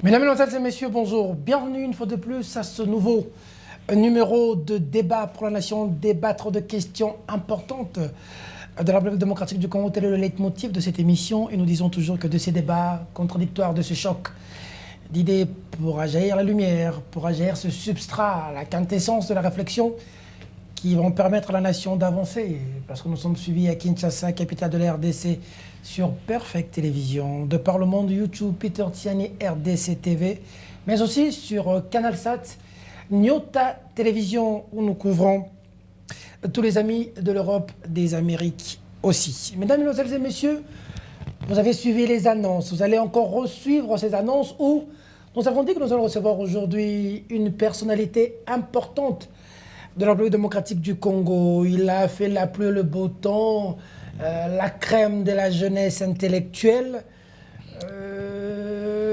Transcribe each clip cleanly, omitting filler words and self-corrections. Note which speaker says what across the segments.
Speaker 1: Mesdames, Mesdemoiselles et Messieurs, bonjour. Bienvenue une fois de plus à ce nouveau numéro de débat pour la nation, débattre de questions importantes de la République démocratique du Congo. Tel est le leitmotiv de cette émission et nous disons toujours que de ces débats contradictoires, de ce choc d'idées pourra jaillir la lumière, pourra jaillir ce substrat, la quintessence de la réflexion qui vont permettre à la nation d'avancer. Parce que nous sommes suivis à Kinshasa, capitale de la RDC, sur Perfect Télévision, de par le monde YouTube, Peter Tiani, RDC TV, mais aussi sur CanalSat, Nyota Télévision, où nous couvrons tous les amis de l'Europe, des Amériques aussi. Mesdames, Mesdemoiselles et Messieurs, vous avez suivi les annonces, vous allez encore suivre ces annonces où nous avons dit que nous allons recevoir aujourd'hui une personnalité importante de la République démocratique du Congo. Il a fait la pluie, le beau temps, la crème de la jeunesse intellectuelle,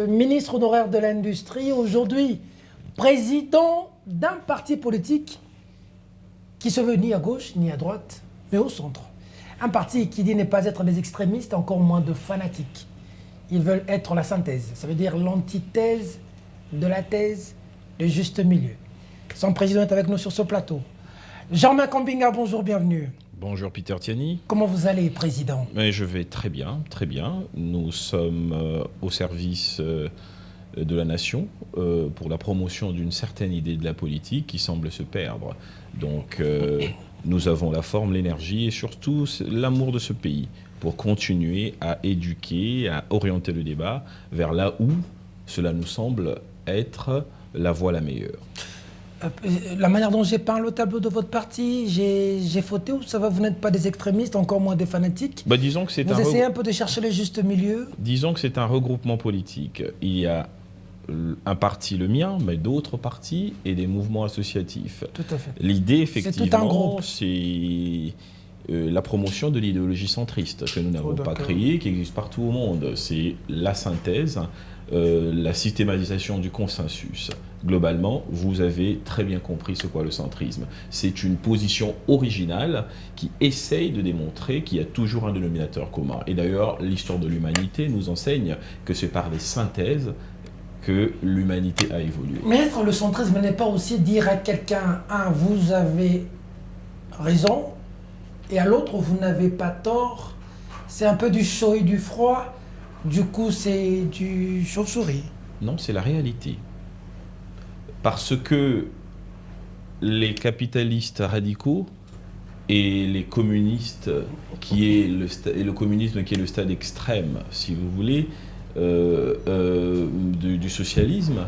Speaker 1: ministre honoraire de l'industrie, aujourd'hui président d'un parti politique qui se veut ni à gauche ni à droite, mais au centre. Un parti qui dit ne pas être des extrémistes, encore moins de fanatiques. Ils veulent être la synthèse, ça veut dire l'antithèse de la thèse, le juste milieu. Son président est avec nous sur ce plateau. Jean-Marc Kambinga, bonjour, bienvenue.
Speaker 2: Bonjour Peter Tiani.
Speaker 1: Comment vous allez, président?
Speaker 2: Mais je vais très bien, très bien. Nous sommes au service de la nation pour la promotion d'une certaine idée de la politique qui semble se perdre. Donc nous avons la forme, l'énergie et surtout l'amour de ce pays pour continuer à éduquer, à orienter le débat vers là où cela nous semble être la voie la meilleure.
Speaker 1: La manière dont j'ai peint le tableau de votre parti, j'ai fauté ou ça va, vous n'êtes pas des extrémistes, encore moins des fanatiques?
Speaker 2: Disons que c'est
Speaker 1: vous essayez un peu de chercher le juste milieu?
Speaker 2: Disons que c'est un regroupement politique. Il y a un parti, le mien, mais d'autres partis et des mouvements associatifs.
Speaker 1: Tout à fait.
Speaker 2: L'idée, effectivement,
Speaker 1: c'est
Speaker 2: la promotion de l'idéologie centriste que nous n'avons pas créée, qui existe partout au monde. C'est la synthèse, la systématisation du consensus. Globalement, vous avez très bien compris ce qu'est le centrisme. C'est une position originale qui essaye de démontrer qu'il y a toujours un dénominateur commun. Et d'ailleurs, l'histoire de l'humanité nous enseigne que c'est par des synthèses que l'humanité a évolué.
Speaker 1: Mais être le centrisme n'est pas aussi dire à quelqu'un, vous avez raison, et à l'autre, vous n'avez pas tort. C'est un peu du chaud et du froid. Du coup, c'est du chauve-souris.
Speaker 2: Non, c'est la réalité. Parce que les capitalistes radicaux et les communistes, le communisme qui est le stade extrême, si vous voulez, du socialisme,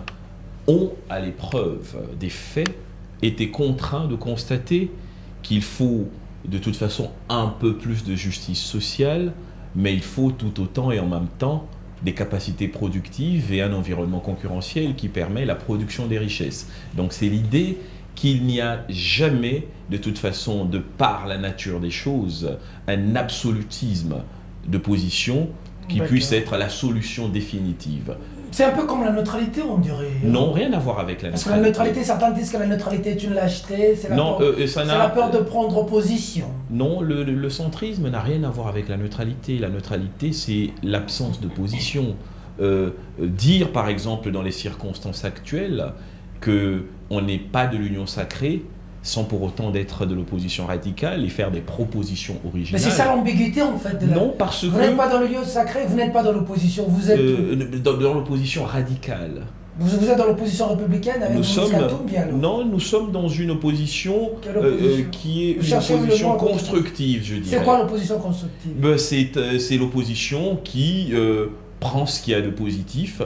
Speaker 2: ont, à l'épreuve des faits, été contraints de constater qu'il faut de toute façon un peu plus de justice sociale, mais il faut tout autant et en même temps des capacités productives et un environnement concurrentiel qui permet la production des richesses. Donc c'est l'idée qu'il n'y a jamais, de toute façon, de par la nature des choses, un absolutisme de position qui puisse être la solution définitive.
Speaker 1: C'est un peu comme la neutralité, on dirait.
Speaker 2: Non, rien à voir avec la neutralité.
Speaker 1: Parce que la neutralité, certains disent que la neutralité est une lâcheté, c'est la peur de prendre position.
Speaker 2: Non, le centrisme n'a rien à voir avec la neutralité. La neutralité, c'est l'absence de position. Dire, par exemple, dans les circonstances actuelles, qu'on n'est pas de l'union sacrée, sans pour autant d'être de l'opposition radicale et faire des propositions originales.
Speaker 1: Mais c'est ça l'ambiguïté en fait.
Speaker 2: Non, parce que...
Speaker 1: Vous n'êtes pas dans le lieu sacré, vous n'êtes pas dans l'opposition, vous êtes...
Speaker 2: dans l'opposition radicale.
Speaker 1: Vous êtes dans l'opposition républicaine avec
Speaker 2: Non, nous sommes dans une opposition qui est une opposition constructive, je dirais.
Speaker 1: C'est quoi l'opposition constructive?
Speaker 2: C'est l'opposition qui prend ce qu'il y a de positif,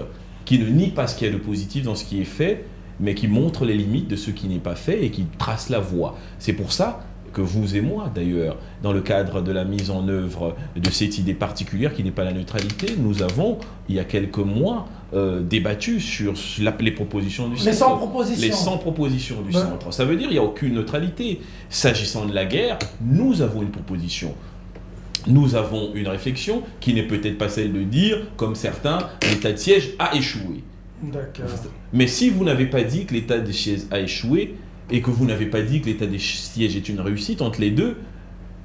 Speaker 2: qui ne nie pas ce qu'il y a de positif dans ce qui est fait, mais qui montre les limites de ce qui n'est pas fait et qui trace la voie. C'est pour ça que vous et moi, d'ailleurs, dans le cadre de la mise en œuvre de cette idée particulière qui n'est pas la neutralité, nous avons, il y a quelques mois, débattu sur les propositions du centre.
Speaker 1: Les 100 propositions.
Speaker 2: Les 100 propositions du centre. Ça veut dire qu'il n'y a aucune neutralité. S'agissant de la guerre, nous avons une proposition. Nous avons une réflexion qui n'est peut-être pas celle de dire, comme certains, l'état de siège a échoué.
Speaker 1: D'accord.
Speaker 2: Mais si vous n'avez pas dit que l'état des sièges a échoué et que vous n'avez pas dit que l'état des sièges est une réussite, entre les deux,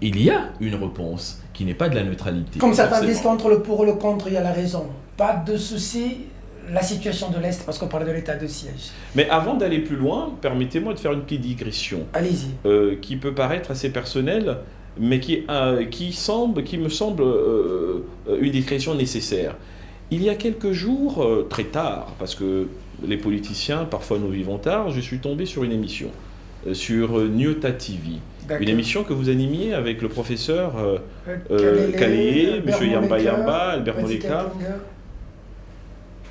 Speaker 2: il y a une réponse qui n'est pas de la neutralité.
Speaker 1: Comme certains disent qu'entre le pour et le contre, il y a la raison. Pas de souci, la situation de l'Est, parce qu'on parlait de l'état de siège.
Speaker 2: Mais avant d'aller plus loin, permettez-moi de faire une petite digression.
Speaker 1: Allez-y.
Speaker 2: Qui peut paraître assez personnelle, mais qui me semble une digression nécessaire. Il y a quelques jours, très tard, parce que les politiciens, parfois nous vivons tard, je suis tombé sur une émission, sur Nyota TV. Une émission que vous animiez avec le professeur Kaleye, M. Yamba Yamba, Albert Moleka.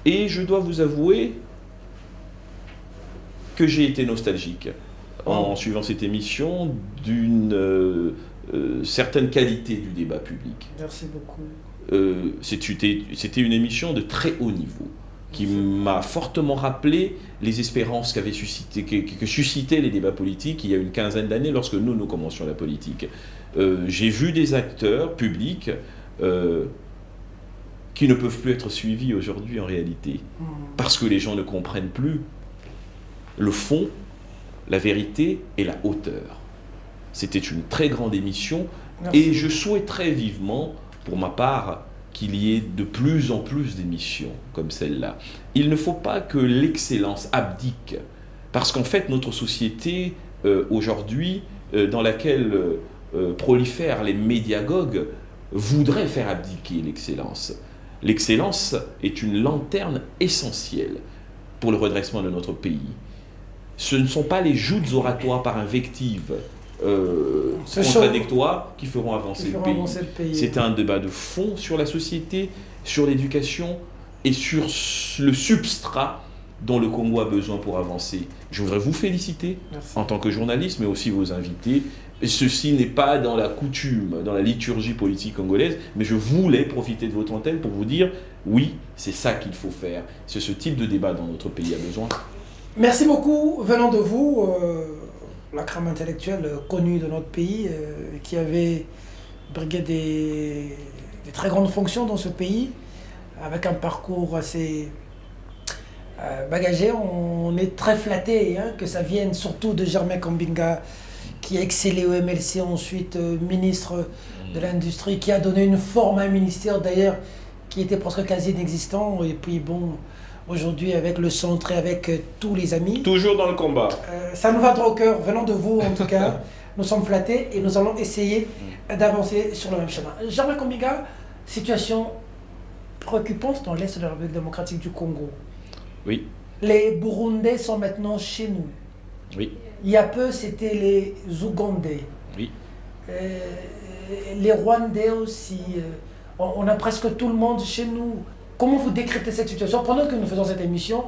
Speaker 2: Et je dois vous avouer que j'ai été nostalgique en suivant cette émission d'une certaine qualité du débat public.
Speaker 1: Merci beaucoup.
Speaker 2: C'était une émission de très haut niveau qui m'a fortement rappelé les espérances que suscitaient les débats politiques il y a une quinzaine d'années lorsque nous commencions la politique. J'ai vu des acteurs publics qui ne peuvent plus être suivis aujourd'hui en réalité, parce que les gens ne comprennent plus le fond, la vérité et la hauteur. C'était une très grande émission. Merci. Et je souhaiterais vivement, pour ma part, qu'il y ait de plus en plus d'émissions comme celle-là. Il ne faut pas que l'excellence abdique, parce qu'en fait, notre société, aujourd'hui, dans laquelle prolifèrent les médiagogues, voudrait faire abdiquer l'excellence. L'excellence est une lanterne essentielle pour le redressement de notre pays. Ce ne sont pas les joutes oratoires par invective contradictoires qui feront avancer le pays. C'est un débat de fond sur la société, sur l'éducation et sur le substrat dont le Congo a besoin pour avancer. Je voudrais vous féliciter en tant que journaliste, mais aussi vos invités. Ceci n'est pas dans la coutume, dans la liturgie politique congolaise, mais je voulais profiter de votre antenne pour vous dire, oui, c'est ça qu'il faut faire. C'est ce type de débat dont notre pays a besoin.
Speaker 1: Merci beaucoup, venant de vous, la crème intellectuelle connue de notre pays, qui avait brigué des très grandes fonctions dans ce pays, avec un parcours assez bagagé. On est très flatté que ça vienne surtout de Germain Kambinga, qui a excellé au MLC, ensuite ministre de l'Industrie, qui a donné une forme à un ministère d'ailleurs qui était presque quasi inexistant. Et puis bon, aujourd'hui avec le centre et avec tous les amis.
Speaker 2: Toujours dans le combat.
Speaker 1: Ça nous va droit au cœur, venant de vous en tout cas. Nous sommes flattés et nous allons essayer d'avancer sur le même chemin. Germain Kambinga, situation préoccupante dans l'Est de la République démocratique du Congo.
Speaker 2: Oui.
Speaker 1: Les Burundais sont maintenant chez nous.
Speaker 2: Oui.
Speaker 1: Il y a peu, c'était les Ougandais.
Speaker 2: Oui.
Speaker 1: Les Rwandais aussi. On a presque tout le monde chez nous. Comment vous décryptez cette situation? Pendant que nous faisons cette émission,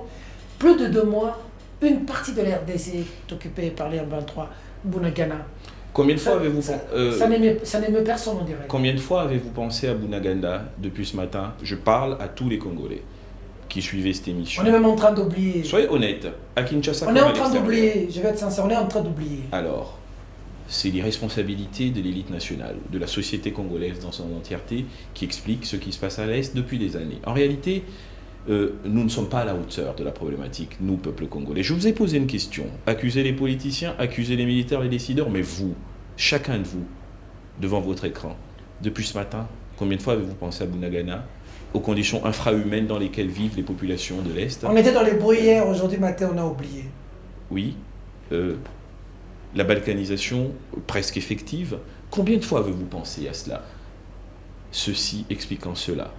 Speaker 1: plus de 2 mois, une partie de la RDC est occupée par les M23, Bunagana.
Speaker 2: Combien de fois avez-vous
Speaker 1: ça n'émeut personne, on dirait.
Speaker 2: Combien de fois avez-vous pensé à Bunagana depuis ce matin? Je parle à tous les Congolais qui suivaient cette émission.
Speaker 1: On est même en train d'oublier.
Speaker 2: Soyez honnête, à Kinshasa.
Speaker 1: On est en train d'oublier, je vais être sincère, on est en train d'oublier.
Speaker 2: Alors, c'est l'irresponsabilité de l'élite nationale, de la société congolaise dans son entièreté, qui explique ce qui se passe à l'Est depuis des années. En réalité, nous ne sommes pas à la hauteur de la problématique, nous, peuple congolais. Je vous ai posé une question. Accusez les politiciens, accusez les militaires, les décideurs, mais vous, chacun de vous, devant votre écran, depuis ce matin, combien de fois avez-vous pensé à Bunagana, aux conditions infrahumaines dans lesquelles vivent les populations de l'Est?
Speaker 1: On était dans les bruyères, aujourd'hui matin, on a oublié.
Speaker 2: Oui. La balkanisation presque effective. Combien de fois avez-vous pensé à cela? Ceci expliquant cela.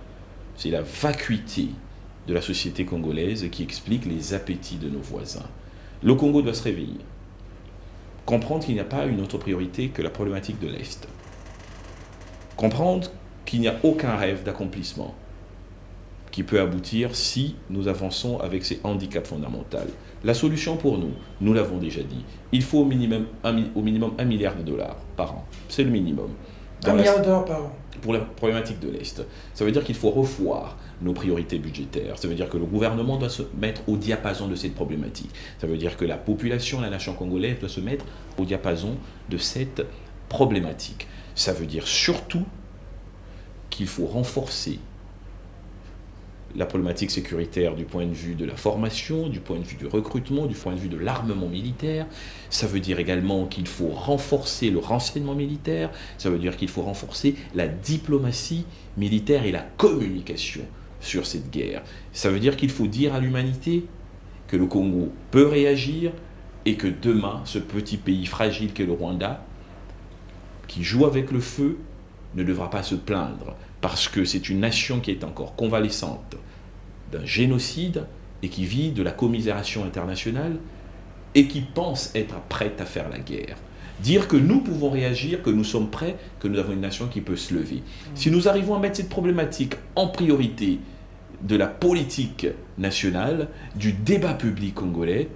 Speaker 2: C'est la vacuité de la société congolaise qui explique les appétits de nos voisins. Le Congo doit se réveiller. Comprendre qu'il n'y a pas une autre priorité que la problématique de l'Est. Comprendre qu'il n'y a aucun rêve d'accomplissement qui peut aboutir si nous avançons avec ces handicaps fondamentaux. La solution pour nous, nous l'avons déjà dit, il faut au minimum $1 milliard par an. C'est le minimum.
Speaker 1: $1 milliard par an.
Speaker 2: Pour la problématique de l'Est. Ça veut dire qu'il faut revoir nos priorités budgétaires. Ça veut dire que le gouvernement doit se mettre au diapason de cette problématique. Ça veut dire que la population, la nation congolaise doit se mettre au diapason de cette problématique. Ça veut dire surtout qu'il faut renforcer la problématique sécuritaire du point de vue de la formation, du point de vue du recrutement, du point de vue de l'armement militaire. Ça veut dire également qu'il faut renforcer le renseignement militaire. Ça veut dire qu'il faut renforcer la diplomatie militaire et la communication sur cette guerre. Ça veut dire qu'il faut dire à l'humanité que le Congo peut réagir et que demain, ce petit pays fragile qu'est le Rwanda, qui joue avec le feu, ne devra pas se plaindre, parce que c'est une nation qui est encore convalescente d'un génocide et qui vit de la commisération internationale et qui pense être prête à faire la guerre. Dire que nous pouvons réagir, que nous sommes prêts, que nous avons une nation qui peut se lever. Si nous arrivons à mettre cette problématique en priorité de la politique nationale, du débat public congolais,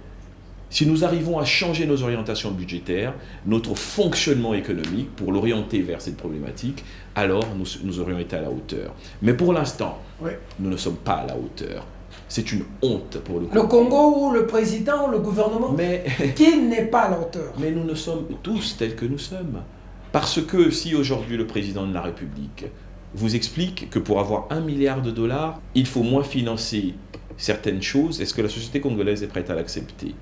Speaker 2: si nous arrivons à changer nos orientations budgétaires, notre fonctionnement économique pour l'orienter vers cette problématique, alors nous aurions été à la hauteur. Mais pour l'instant, nous ne sommes pas à la hauteur. C'est une honte pour le Congo.
Speaker 1: Le Congo ou le président ou le gouvernement qui n'est pas à la hauteur.
Speaker 2: Mais nous ne sommes tous tels que nous sommes. Parce que si aujourd'hui le président de la République vous explique que pour avoir 1 milliard de dollars, il faut moins financer certaines choses, est-ce que la société congolaise est prête à l'accepter ?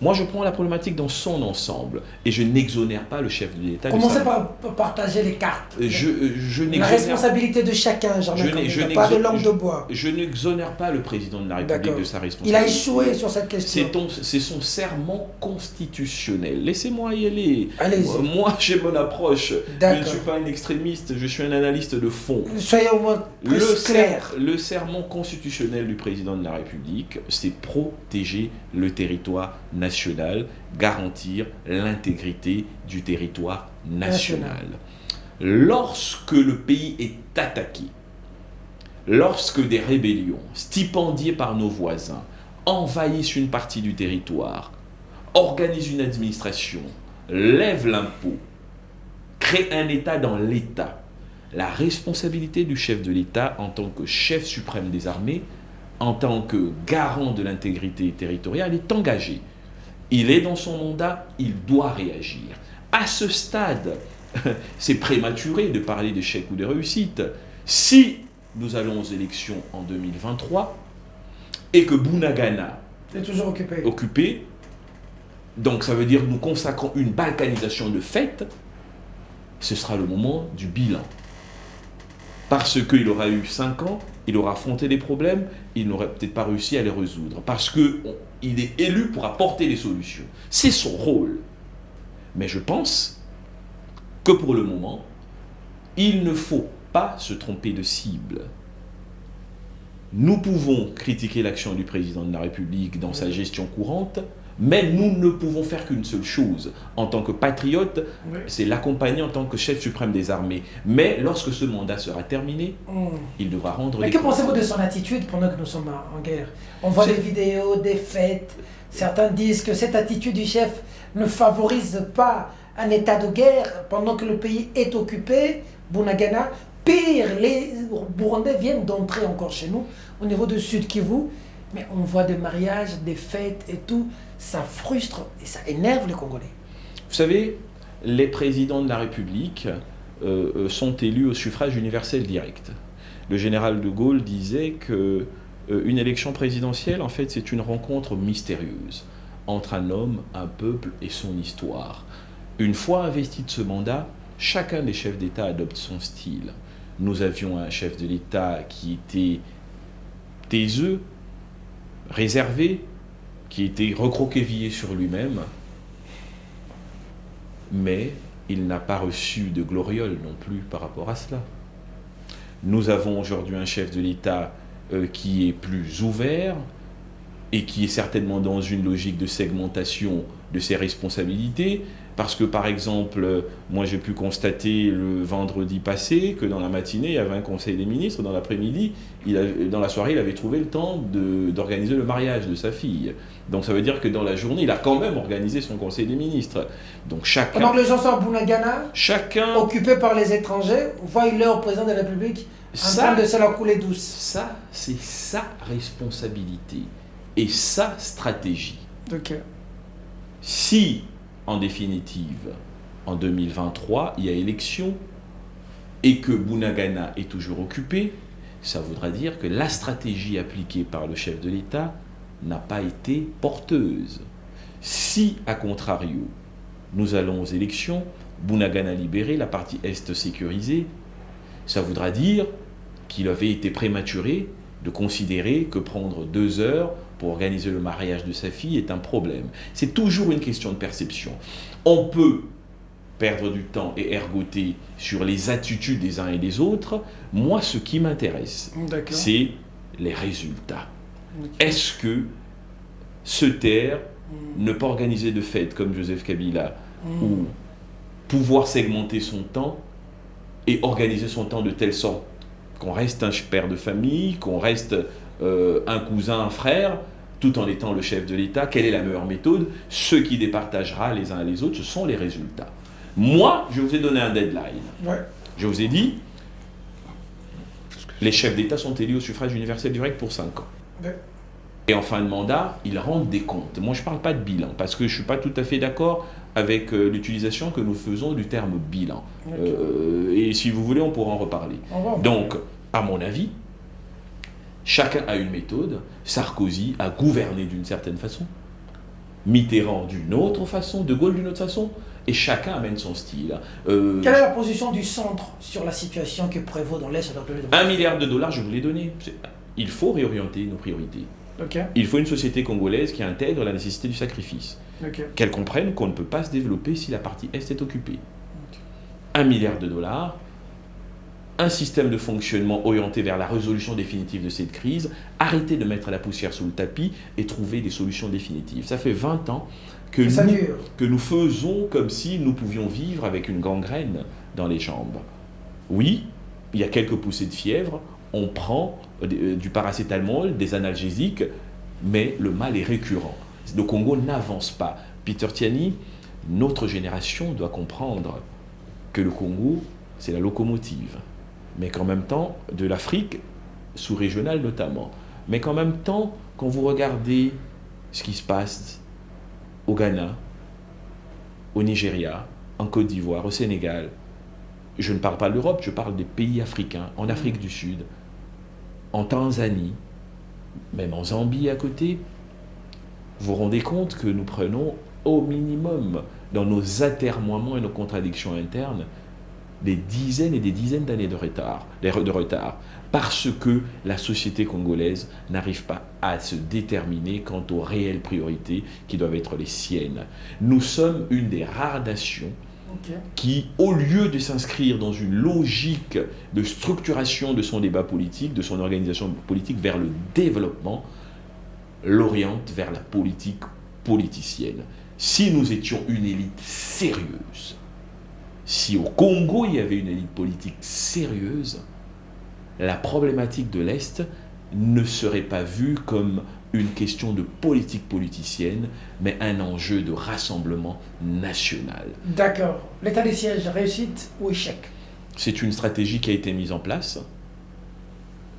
Speaker 2: Moi, je prends la problématique dans son ensemble et je n'exonère pas le chef de l'État.
Speaker 1: Commencez par partager les cartes.
Speaker 2: La
Speaker 1: responsabilité de chacun, pas de langue de bois.
Speaker 2: Je n'exonère pas le président de la République de sa responsabilité.
Speaker 1: Il a échoué sur cette question.
Speaker 2: C'est son serment constitutionnel. Laissez-moi y aller.
Speaker 1: Allez-y.
Speaker 2: Moi, j'ai mon approche. Je ne suis pas un extrémiste, je suis un analyste de fond.
Speaker 1: Soyez au moins plus clair.
Speaker 2: Le serment constitutionnel du président de la République, c'est protéger le territoire national, garantir l'intégrité du territoire national. Lorsque le pays est attaqué, lorsque des rébellions stipendiées par nos voisins envahissent une partie du territoire, organisent une administration, lèvent l'impôt, créent un État dans l'État, la responsabilité du chef de l'État en tant que chef suprême des armées, en tant que garant de l'intégrité territoriale, est engagée. Il est dans son mandat, il doit réagir. À ce stade, c'est prématuré de parler d'échec ou de réussite. Si nous allons aux élections en 2023 et que Bunagana
Speaker 1: est toujours
Speaker 2: occupé, donc ça veut dire que nous consacrons une balkanisation de fait, ce sera le moment du bilan. Parce qu'il aura eu 5 ans, il aura affronté des problèmes, il n'aurait peut-être pas réussi à les résoudre. Parce qu'il est élu pour apporter les solutions. C'est son rôle. Mais je pense que pour le moment, il ne faut pas se tromper de cible. Nous pouvons critiquer l'action du président de la République dans sa gestion courante, mais nous ne pouvons faire qu'une seule chose. En tant que patriote, c'est l'accompagner en tant que chef suprême des armées. Mais lorsque ce mandat sera terminé, il devra rendre
Speaker 1: les comptes. Mais que pensez-vous de son attitude pendant que nous sommes en guerre? On voit des vidéos, des fêtes. Certains disent que cette attitude du chef ne favorise pas un état de guerre pendant que le pays est occupé. Bunagana. Pire, les Burundais viennent d'entrer encore chez nous, au niveau du Sud Kivu. Mais on voit des mariages, des fêtes et tout. Ça frustre et ça énerve les Congolais.
Speaker 2: Vous savez, les présidents de la République sont élus au suffrage universel direct. Le général de Gaulle disait qu'une élection présidentielle, en fait, c'est une rencontre mystérieuse entre un homme, un peuple et son histoire. Une fois investi de ce mandat, chacun des chefs d'État adopte son style. Nous avions un chef de l'État qui était taiseux, réservé, qui était recroquevillé sur lui-même, mais il n'a pas reçu de gloriole non plus par rapport à cela. Nous avons aujourd'hui un chef de l'État qui est plus ouvert et qui est certainement dans une logique de segmentation de ses responsabilités, parce que par exemple, moi j'ai pu constater le vendredi passé que dans la matinée, il y avait un conseil des ministres, dans l'après-midi, dans la soirée, il avait trouvé le temps d'organiser le mariage de sa fille. Donc ça veut dire que dans la journée, il a quand même organisé son conseil des ministres. Donc chacun...
Speaker 1: Pendant que les gens sont à Bunagana, occupés par les étrangers, voient leur président de la République en train de se la couler douce.
Speaker 2: Ça, c'est sa responsabilité et sa stratégie.
Speaker 1: Ok.
Speaker 2: Si, en définitive, en 2023, il y a élection et que Bunagana est toujours occupé, ça voudra dire que la stratégie appliquée par le chef de l'État n'a pas été porteuse. Si, à contrario, nous allons aux élections, Bunagana libéré, la partie Est sécurisée, ça voudra dire qu'il avait été prématuré de considérer que prendre 2 heures pour organiser le mariage de sa fille est un problème. C'est toujours une question de perception. On peut perdre du temps et ergoter sur les attitudes des uns et des autres. Moi, ce qui m'intéresse, c'est les résultats. Est-ce que se taire, ne pas organiser de fête comme Joseph Kabila, ou pouvoir segmenter son temps et organiser son temps de telle sorte qu'on reste un père de famille, qu'on reste un cousin, un frère, tout en étant le chef de l'État, quelle est la meilleure méthode? Ce qui départagera les uns et les autres, ce sont les résultats. Moi, je vous ai donné un deadline. Je vous ai dit, les chefs d'État sont élus au suffrage universel direct pour 5 ans. Et en fin de mandat, ils rendent des comptes. Moi, je ne parle pas de bilan, parce que je ne suis pas tout à fait d'accord avec l'utilisation que nous faisons du terme bilan. Et si vous voulez, on pourra en reparler. Donc, à mon avis, chacun a une méthode. Sarkozy a gouverné d'une certaine façon, Mitterrand d'une autre façon, De Gaulle d'une autre façon, et chacun amène son style.
Speaker 1: Quelle est la position du centre sur la situation qui prévaut dans l'Est de la République démocratique?
Speaker 2: $1 milliard, je vous l'ai donné. Il faut réorienter nos priorités. Il faut une société congolaise qui intègre la nécessité du sacrifice. Qu'elle comprenne qu'on ne peut pas se développer si la partie Est est occupée. $1 milliard, un système de fonctionnement orienté vers la résolution définitive de cette crise, arrêter de mettre la poussière sous le tapis et trouver des solutions définitives. Ça fait 20 ans que nous faisons comme si nous pouvions vivre avec une gangrène dans les jambes. Oui, il y a quelques poussées de fièvre, on prend du paracétamol, des analgésiques, mais le mal est récurrent. Le Congo n'avance pas. Peter Tiani, notre génération doit comprendre que le Congo, c'est la locomotive, mais qu'en même temps, de l'Afrique, sous-régionale notamment, mais qu'en même temps, quand vous regardez ce qui se passe au Ghana, au Nigeria, en Côte d'Ivoire, au Sénégal, je ne parle pas de l'Europe, je parle des pays africains, en Afrique du Sud, en Tanzanie, même en Zambie à côté, vous vous rendez compte que nous prenons au minimum, dans nos atermoiements et nos contradictions internes, des dizaines et des dizaines d'années de retard, parce que la société congolaise n'arrive pas à se déterminer quant aux réelles priorités qui doivent être les siennes. Nous sommes une des rares nations qui, au lieu de s'inscrire dans une logique de structuration de son débat politique, de son organisation politique vers le développement, l'oriente vers la politique politicienne. Si nous étions une élite sérieuse, si au Congo il y avait une élite politique sérieuse, la problématique de l'Est ne serait pas vue comme une question de politique politicienne, mais un enjeu de rassemblement national.
Speaker 1: D'accord. L'état de siège, réussite ou échec?
Speaker 2: C'est une stratégie qui a été mise en place.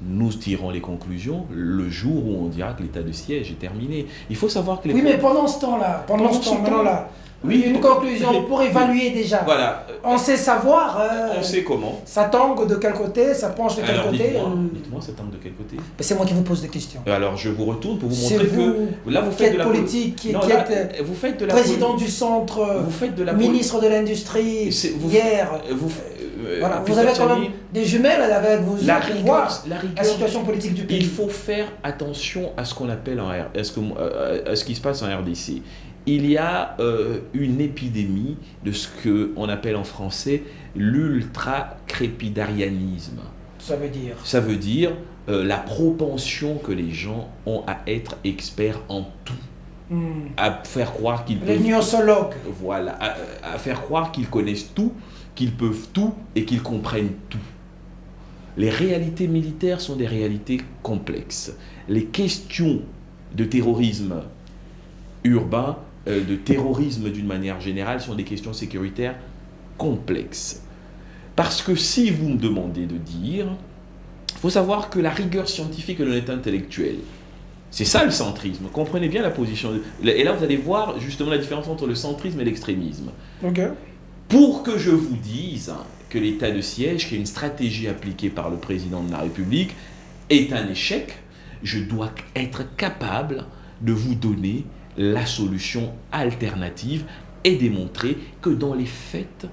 Speaker 2: Nous tirons les conclusions le jour où on dira que l'état de siège est terminé. Il faut savoir que...
Speaker 1: Oui, mais pendant ce temps-là, oui, une conclusion pour évaluer déjà.
Speaker 2: Voilà.
Speaker 1: On sait savoir...
Speaker 2: on sait comment.
Speaker 1: Ça tangue de quel côté, ça penche de quel côté.
Speaker 2: Dites-moi, ça tangue de quel côté?
Speaker 1: C'est moi qui vous pose des questions.
Speaker 2: Alors, je vous retourne pour vous montrer que... Là, vous faites de la
Speaker 1: politique, qui êtes président du centre,
Speaker 2: vous faites de la
Speaker 1: ministre de l'Industrie, hier... Voilà, vous avez quand même des jumelles avec vos yeux pour voir la situation politique du pays.
Speaker 2: Il faut faire attention à ce qu'on appelle à ce qui se passe en RDC. Il y a une épidémie de ce qu'on appelle en français l'ultra-crépidarianisme.
Speaker 1: Ça veut dire? Ça
Speaker 2: veut dire la propension que les gens ont à être experts en tout. À faire croire qu'ils
Speaker 1: peuvent... Les gnosologues.
Speaker 2: Voilà, à faire croire qu'ils connaissent tout, qu'ils peuvent tout et qu'ils comprennent tout. Les réalités militaires sont des réalités complexes. Les questions de terrorisme urbain, de terrorisme d'une manière générale, sont des questions sécuritaires complexes. Parce que si vous me demandez de dire, il faut savoir que la rigueur scientifique et l'honnêteté intellectuelle, c'est ça le centrisme. Comprenez bien la position. Et là, vous allez voir justement la différence entre le centrisme et l'extrémisme. Pour que je vous dise que l'état de siège, qui est une stratégie appliquée par le président de la République, est un échec, je dois être capable de vous donner la solution alternative et démontrer que dans les faits,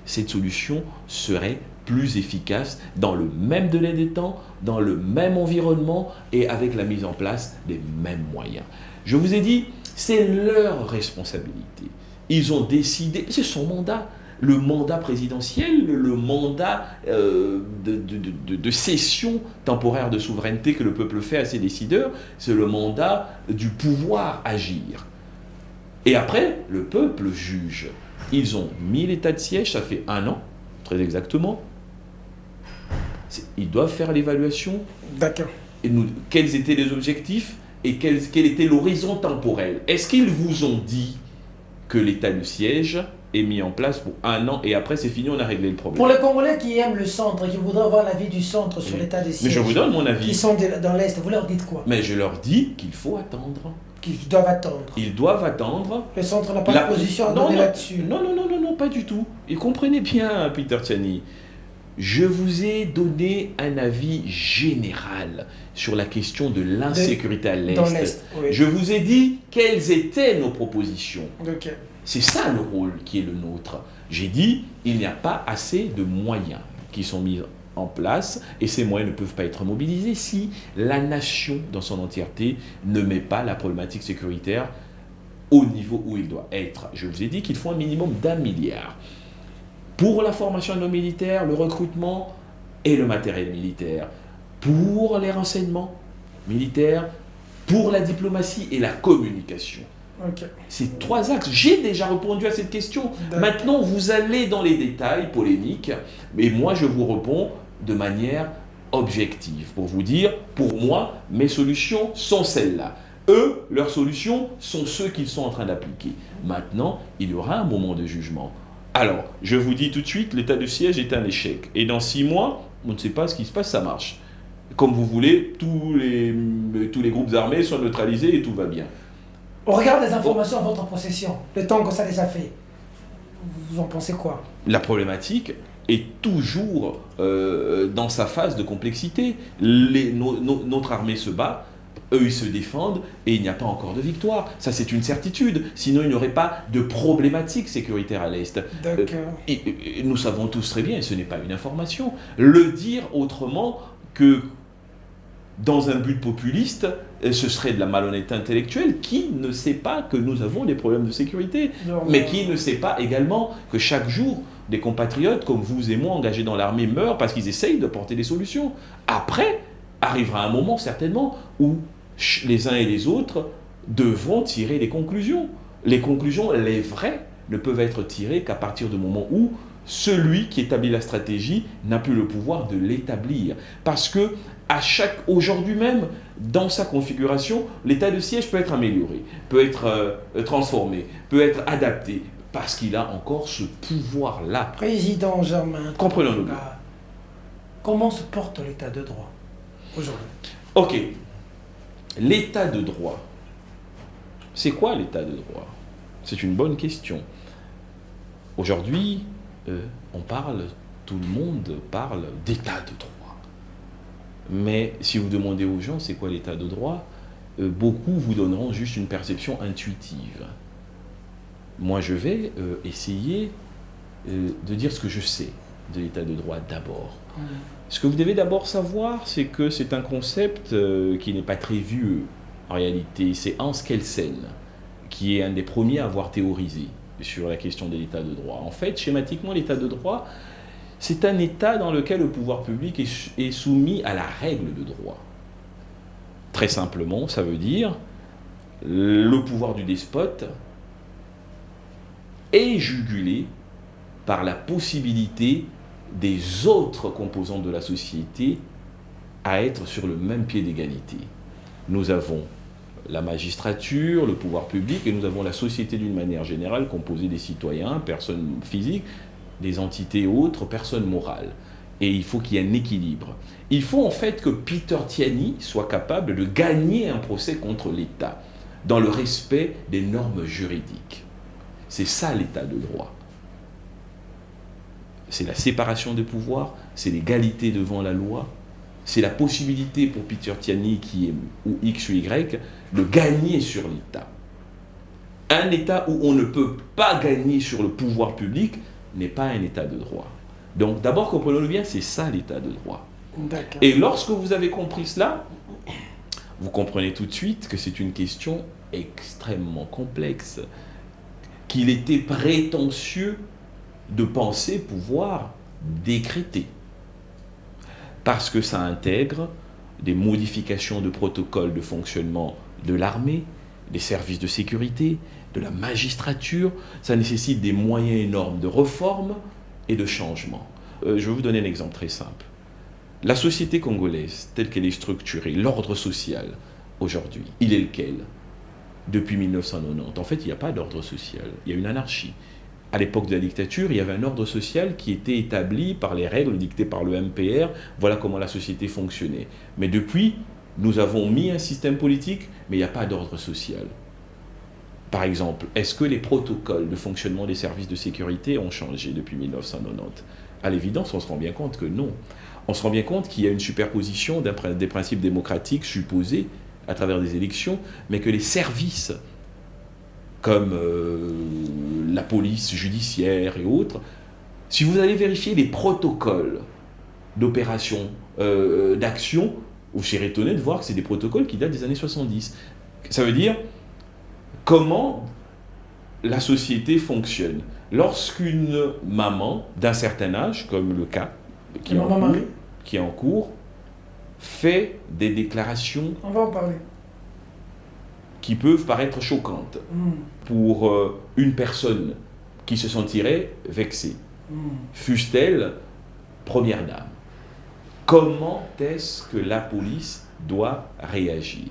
Speaker 2: cette solution serait plus efficace, dans le même délai de temps, dans le même environnement et avec la mise en place des mêmes moyens. Je vous ai dit, c'est leur responsabilité. Ils ont décidé, c'est son mandat. Le mandat présidentiel, le mandat de cession temporaire de souveraineté que le peuple fait à ses décideurs, c'est le mandat du pouvoir agir. Et après, le peuple juge. Ils ont mis l'état de siège, ça fait 1 an, très exactement. Ils doivent faire l'évaluation.
Speaker 1: D'accord.
Speaker 2: Et quels étaient les objectifs et quel était l'horizon temporel. Est-ce qu'ils vous ont dit que l'état de siège est mis en place pour 1 an et après c'est fini, on a réglé le problème?
Speaker 1: Pour les Congolais qui aiment le centre et qui voudraient avoir l'avis du centre sur l'état des sièges,
Speaker 2: mais je vous donne mon avis.
Speaker 1: Qui sont dans l'Est, vous leur dites quoi?
Speaker 2: Mais je leur dis qu'il faut attendre.
Speaker 1: Qu'ils doivent attendre.
Speaker 2: Ils doivent attendre.
Speaker 1: Le centre n'a pas de position à donner là-dessus.
Speaker 2: Non, pas du tout. Et comprenez bien, Peter Tchiani, je vous ai donné un avis général sur la question de l'insécurité à l'Est.
Speaker 1: Dans l'Est, oui.
Speaker 2: Je vous ai dit quelles étaient nos propositions.
Speaker 1: Okay.
Speaker 2: C'est ça le rôle qui est le nôtre. J'ai dit, il n'y a pas assez de moyens qui sont mis en place et ces moyens ne peuvent pas être mobilisés si la nation dans son entièreté ne met pas la problématique sécuritaire au niveau où il doit être. Je vous ai dit qu'il faut un minimum d'1 milliard pour la formation de nos militaires, le recrutement et le matériel militaire, pour les renseignements militaires, pour la diplomatie et la communication.
Speaker 1: Okay.
Speaker 2: Ces 3 axes, j'ai déjà répondu à cette question. Maintenant, vous allez dans les détails polémiques, mais moi, je vous réponds de manière objective pour vous dire, pour moi, mes solutions sont celles-là. Eux, leurs solutions sont ceux qu'ils sont en train d'appliquer. Maintenant, il y aura un moment de jugement. Alors, je vous dis tout de suite, l'état de siège est un échec. Et dans 6 mois, on ne sait pas ce qui se passe, ça marche. Comme vous voulez, tous les groupes armés sont neutralisés et tout va bien.
Speaker 1: Au regard des informations en votre possession, le temps que ça les a fait, vous en pensez quoi?
Speaker 2: La problématique est toujours dans sa phase de complexité. Notre armée se bat, eux ils se défendent et il n'y a pas encore de victoire. Ça c'est une certitude, sinon il n'y aurait pas de problématique sécuritaire à l'Est. Et nous savons tous très bien, et ce n'est pas une information, le dire autrement que dans un but populiste, ce serait de la malhonnêteté intellectuelle. Qui ne sait pas que nous avons des problèmes de sécurité, mais qui ne sait pas également que chaque jour, des compatriotes comme vous et moi engagés dans l'armée meurent parce qu'ils essayent de porter des solutions. Après, arrivera un moment certainement où les uns et les autres devront tirer des conclusions. Les conclusions, les vraies, ne peuvent être tirées qu'à partir du moment où celui qui établit la stratégie n'a plus le pouvoir de l'établir. Parce que aujourd'hui même, dans sa configuration, l'état de siège peut être amélioré, peut être transformé, peut être adapté, parce qu'il a encore ce pouvoir-là.
Speaker 1: Président Germain,
Speaker 2: comprenons-nous.
Speaker 1: Comment se porte l'état de droit aujourd'hui?
Speaker 2: Ok. L'état de droit. C'est quoi l'état de droit? C'est une bonne question. Aujourd'hui, tout le monde parle d'état de droit. Mais si vous demandez aux gens c'est quoi l'état de droit, beaucoup vous donneront juste une perception intuitive. Moi, je vais essayer de dire ce que je sais de l'état de droit d'abord. Ce que vous devez d'abord savoir, c'est que c'est un concept qui n'est pas très vieux en réalité. C'est Hans Kelsen qui est un des premiers à avoir théorisé sur la question de l'état de droit. En fait, schématiquement, l'état de droit, c'est un état dans lequel le pouvoir public est soumis à la règle de droit. Très simplement, ça veut dire le pouvoir du despote est jugulé par la possibilité des autres composantes de la société à être sur le même pied d'égalité. Nous avons la magistrature, le pouvoir public, et nous avons la société d'une manière générale composée des citoyens, personnes physiques, des entités autres, personnes morales. Et il faut qu'il y ait un équilibre. Il faut en fait que Peter Tchiani soit capable de gagner un procès contre l'État dans le respect des normes juridiques. C'est ça l'état de droit. C'est la séparation des pouvoirs, c'est l'égalité devant la loi, c'est la possibilité pour Peter Tchiani, qui est ou X ou Y, de gagner sur l'État. Un État où on ne peut pas gagner sur le pouvoir public n'est pas un État de droit. Donc d'abord, comprenons-le bien, c'est ça l'état de droit.
Speaker 1: D'accord.
Speaker 2: Et lorsque vous avez compris cela, vous comprenez tout de suite que c'est une question extrêmement complexe, qu'il était prétentieux de penser pouvoir décréter. Parce que ça intègre des modifications de protocoles de fonctionnement de l'armée, des services de sécurité, de la magistrature. Ça nécessite des moyens énormes de réforme et de changement. Je vais vous donner un exemple très simple. La société congolaise, telle qu'elle est structurée, l'ordre social, aujourd'hui, il est lequel? Depuis 1990. En fait, il n'y a pas d'ordre social, il y a une anarchie. À l'époque de la dictature, il y avait un ordre social qui était établi par les règles dictées par le MPR. Voilà comment la société fonctionnait. Mais depuis, nous avons mis un système politique, mais il n'y a pas d'ordre social. Par exemple, est-ce que les protocoles de fonctionnement des services de sécurité ont changé depuis 1990? À l'évidence, on se rend bien compte que non. On se rend bien compte qu'il y a une superposition des principes démocratiques supposés à travers des élections, mais que les services comme la police judiciaire et autres, si vous allez vérifier les protocoles d'opération, d'action, vous serez étonné de voir que c'est des protocoles qui datent des années 70. Ça veut dire comment la société fonctionne. Lorsqu'une maman d'un certain âge, comme le cas qui est en cours, fait des déclarations
Speaker 1: On va en parler.
Speaker 2: Qui peuvent paraître choquantes pour une personne qui se sentirait vexée, fût-elle première dame. Comment est-ce que la police doit réagir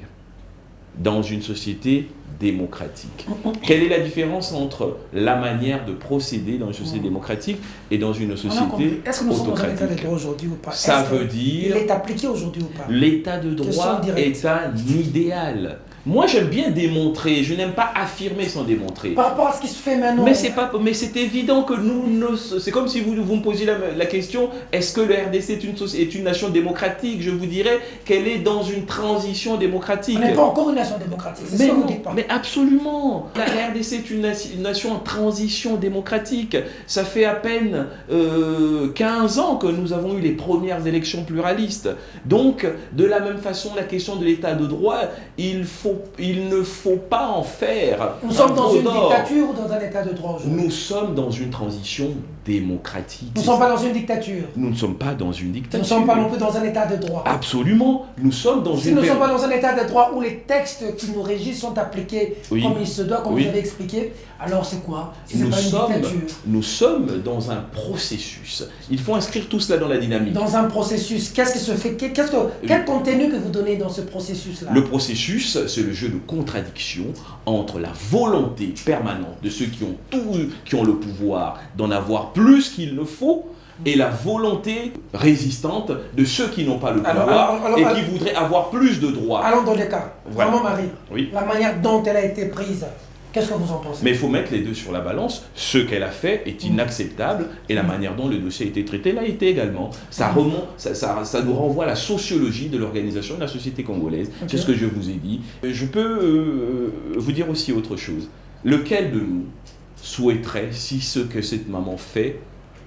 Speaker 2: dans une société démocratique? Quelle est la différence entre la manière de procéder dans une société démocratique et dans une société
Speaker 1: Est-ce que nous sommes dans un état de
Speaker 2: autocratique?
Speaker 1: droit aujourd'hui ou pas?
Speaker 2: Ça veut dire...
Speaker 1: Il est appliqué aujourd'hui ou pas?
Speaker 2: L'état de droit est un idéal. Moi, j'aime bien démontrer. Je n'aime pas affirmer sans démontrer.
Speaker 1: Par rapport à ce qui se fait maintenant.
Speaker 2: Mais c'est évident que c'est comme si vous me posiez la question, est-ce que le RDC est une nation démocratique? Je vous dirais qu'elle est dans une transition démocratique.
Speaker 1: On n'est pas encore une nation démocratique, c'est ce que vous dites pas.
Speaker 2: Mais absolument. La RDC est une nation en transition démocratique. Ça fait à peine 15 ans que nous avons eu les premières élections pluralistes. Donc, de la même façon, la question de l'état de droit, il ne faut pas en faire.
Speaker 1: Nous sommes dans une dictature ou dans un état de droit aujourd'hui?
Speaker 2: Nous sommes dans une transition démocratique.
Speaker 1: Nous ne sommes pas dans une dictature.
Speaker 2: Nous ne sommes pas dans une dictature.
Speaker 1: Nous ne sommes pas non plus dans un état de droit.
Speaker 2: Absolument. Nous sommes dans
Speaker 1: si nous ne sommes pas dans un état de droit où les textes qui nous régissent sont appliqués comme il se doit, comme vous avez expliqué, alors c'est quoi? Si c'est pas une dictature.
Speaker 2: Nous sommes dans un processus. Il faut inscrire tout cela dans la dynamique.
Speaker 1: Dans un processus. Qu'est-ce qui se fait? Quel contenu que vous donnez dans ce processus-là?
Speaker 2: Le processus, c'est le jeu de contradiction entre la volonté permanente de ceux qui ont le pouvoir d'en avoir plus qu'il ne faut, et la volonté résistante de ceux qui n'ont pas le pouvoir et qui voudraient avoir plus de droits.
Speaker 1: Allons dans les cas.
Speaker 2: Voilà.
Speaker 1: Maman Marie, la manière dont elle a été prise, qu'est-ce que vous en pensez?
Speaker 2: Mais il faut mettre les deux sur la balance. Ce qu'elle a fait est inacceptable et la manière dont le dossier a été traité l'a été également. Ça nous renvoie à la sociologie de l'organisation de la société congolaise. Okay. C'est ce que je vous ai dit. Je peux vous dire aussi autre chose. Lequel de nous souhaiterait, si ce que cette maman fait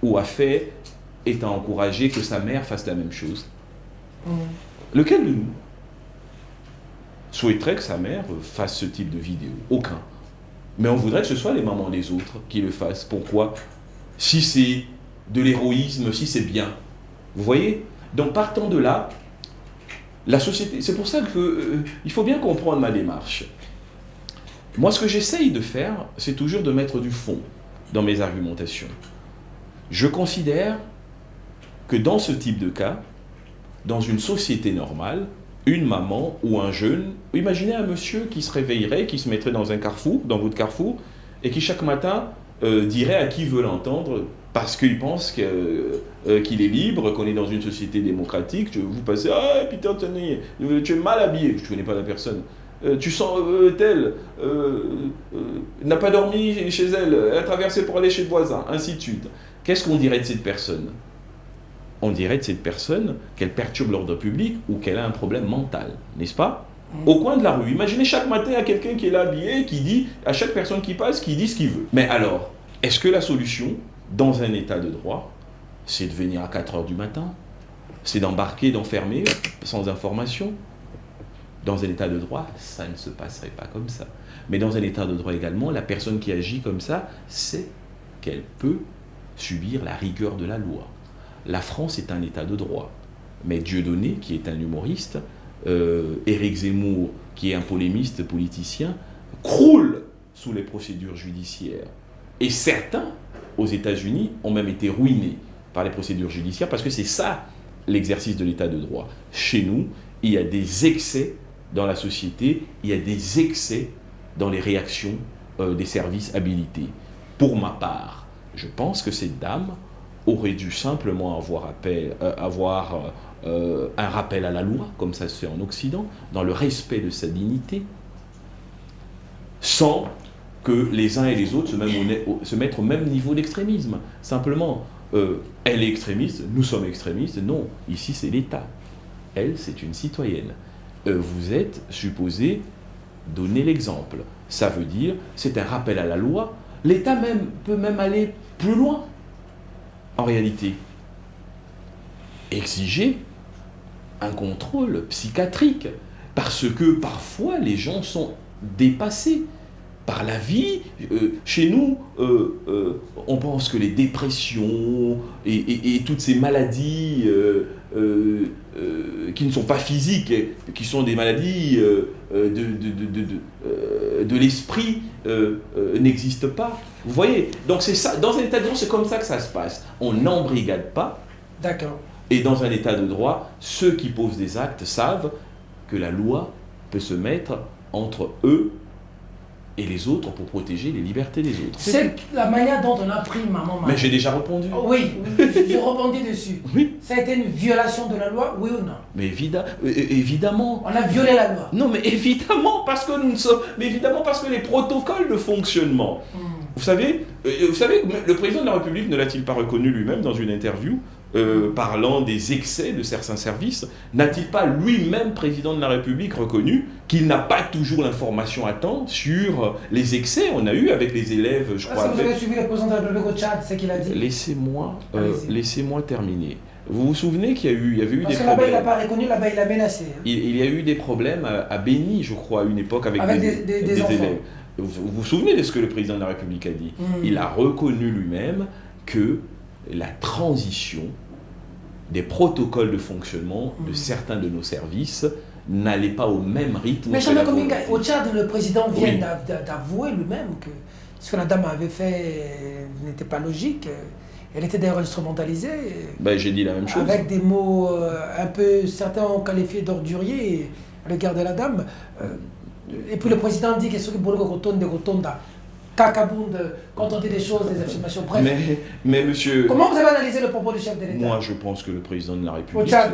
Speaker 2: ou a fait est à encourager que sa mère fasse la même chose? Lequel de nous souhaiterait que sa mère fasse ce type de vidéo? Aucun. Mais on voudrait que ce soit les mamans des autres qui le fassent. Pourquoi? Si c'est de l'héroïsme, si c'est bien. Vous voyez? Donc partant de là, la société... C'est pour ça qu'il faut bien comprendre ma démarche. Moi, ce que j'essaye de faire, c'est toujours de mettre du fond dans mes argumentations. Je considère que dans ce type de cas, dans une société normale, une maman ou un jeune, imaginez un monsieur qui se réveillerait, qui se mettrait dans un carrefour, dans votre carrefour, et qui chaque matin dirait à qui veut l'entendre, parce qu'il pense qu'il est libre, qu'on est dans une société démocratique. Vous passez, ah Peter, tu es mal habillé, je ne connais pas la personne. Tu sens telle, n'a pas dormi chez elle, elle a traversé pour aller chez le voisin, ainsi de suite. Qu'est-ce qu'on dirait de cette personne? On dirait de cette personne qu'elle perturbe l'ordre public ou qu'elle a un problème mental, n'est-ce pas? Au coin de la rue, imaginez chaque matin, il y a quelqu'un qui est là habillé, qui dit, à chaque personne qui passe, qui dit ce qu'il veut. Mais alors, est-ce que la solution, dans un état de droit, c'est de venir à 4 heures du matin, c'est d'embarquer, d'enfermer, sans information. Dans un état de droit, ça ne se passerait pas comme ça. Mais dans un état de droit également, la personne qui agit comme ça sait qu'elle peut subir la rigueur de la loi. La France est un état de droit. Mais Dieudonné, qui est un humoriste, Éric Zemmour, qui est un polémiste politicien, croule sous les procédures judiciaires. Et certains, aux États-Unis, ont même été ruinés par les procédures judiciaires, parce que c'est ça l'exercice de l'état de droit. Chez nous, il y a des excès dans la société, il y a des excès dans les réactions des services habilités. Pour ma part, je pense que cette dame aurait dû simplement avoir un rappel à la loi, comme ça se fait en Occident, dans le respect de sa dignité, sans que les uns et les autres se mettent au même niveau d'extrémisme. Simplement, elle est extrémiste, nous sommes extrémistes. Non, ici c'est l'État. Elle, c'est une citoyenne. Vous êtes supposé donner l'exemple. Ça veut dire, c'est un rappel à la loi. L'État peut même aller plus loin, en réalité. Exiger un contrôle psychiatrique, parce que parfois les gens sont dépassés par la vie. Chez nous, on pense que les dépressions et toutes ces maladies qui ne sont pas physiques, qui sont des maladies de l'esprit, n'existent pas. Vous voyez? Donc c'est ça. Dans un état de droit, c'est comme ça que ça se passe. On n'embrigade pas.
Speaker 1: D'accord.
Speaker 2: Et dans un état de droit, ceux qui posent des actes savent que la loi peut se mettre entre eux et les autres pour protéger les libertés des autres.
Speaker 1: C'est la manière dont on a pris maman.
Speaker 2: Mais j'ai déjà répondu.
Speaker 1: Oui, je rebondis dessus.
Speaker 2: Oui.
Speaker 1: Ça a été une violation de la loi, oui ou non?
Speaker 2: Mais évidemment.
Speaker 1: On a violé la loi.
Speaker 2: Non, mais évidemment, parce que nous sommes. Mais évidemment, parce que les protocoles de fonctionnement. Vous savez, le président de la République ne l'a-t-il pas reconnu lui-même dans une interview parlant des excès de certains services? N'a-t-il pas lui-même, président de la République, reconnu qu'il n'a pas toujours l'information à temps sur les excès? On a eu avec les élèves, je crois.
Speaker 1: Est-ce que vous avez suivi le président de la République au Tchad, c'est ce qu'il a dit?
Speaker 2: Laissez-moi terminer. Vous vous souvenez qu'il y avait eu des problèmes?
Speaker 1: Parce que là-bas, il n'a pas reconnu, là-bas, il a menacé.
Speaker 2: Il y a eu des problèmes à Béni, je crois, à une époque, avec des élèves. Vous vous souvenez de ce que le président de la République a dit? Il a reconnu lui-même que la transition des protocoles de fonctionnement de certains de nos services n'allait pas au même rythme.
Speaker 1: Mais au Tchad, le président vient d'avouer lui-même que ce que la dame avait fait n'était pas logique. Elle était d'ailleurs instrumentalisée.
Speaker 2: Ben, j'ai dit la même chose.
Speaker 1: Avec des mots un peu, certains ont qualifié d'ordurier à l'égard de la dame. Et puis le président dit qu'il faut que de rotonda. Cacabound, quand on dit des choses, des affirmations, bref.
Speaker 2: Mais monsieur...
Speaker 1: Comment vous avez analysé le propos du chef de l'État?
Speaker 2: Moi, je pense que le président de la République...
Speaker 1: Au Tchad,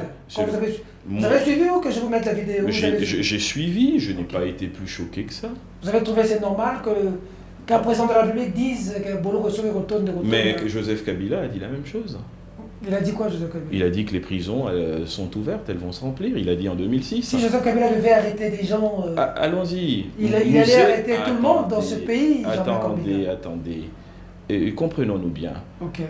Speaker 1: vous avez suivi ou que je vous mette la vidéo?
Speaker 2: J'ai suivi, je n'ai pas été plus choqué que ça.
Speaker 1: Vous avez trouvé c'est normal qu'un président de la République dise que Boloko Sowe retourne de retour?
Speaker 2: Mais que Joseph Kabila a dit la même chose.
Speaker 1: Il a dit quoi, Joseph Kabila?
Speaker 2: Il a dit que les prisons sont ouvertes, elles vont se remplir. Il a dit en 2006.
Speaker 1: Si Joseph Kabila devait arrêter des gens...
Speaker 2: Allons-y.
Speaker 1: Il allait arrêter tout le monde dans ce pays.
Speaker 2: Attendez. Comprenons-nous bien.
Speaker 1: Ok.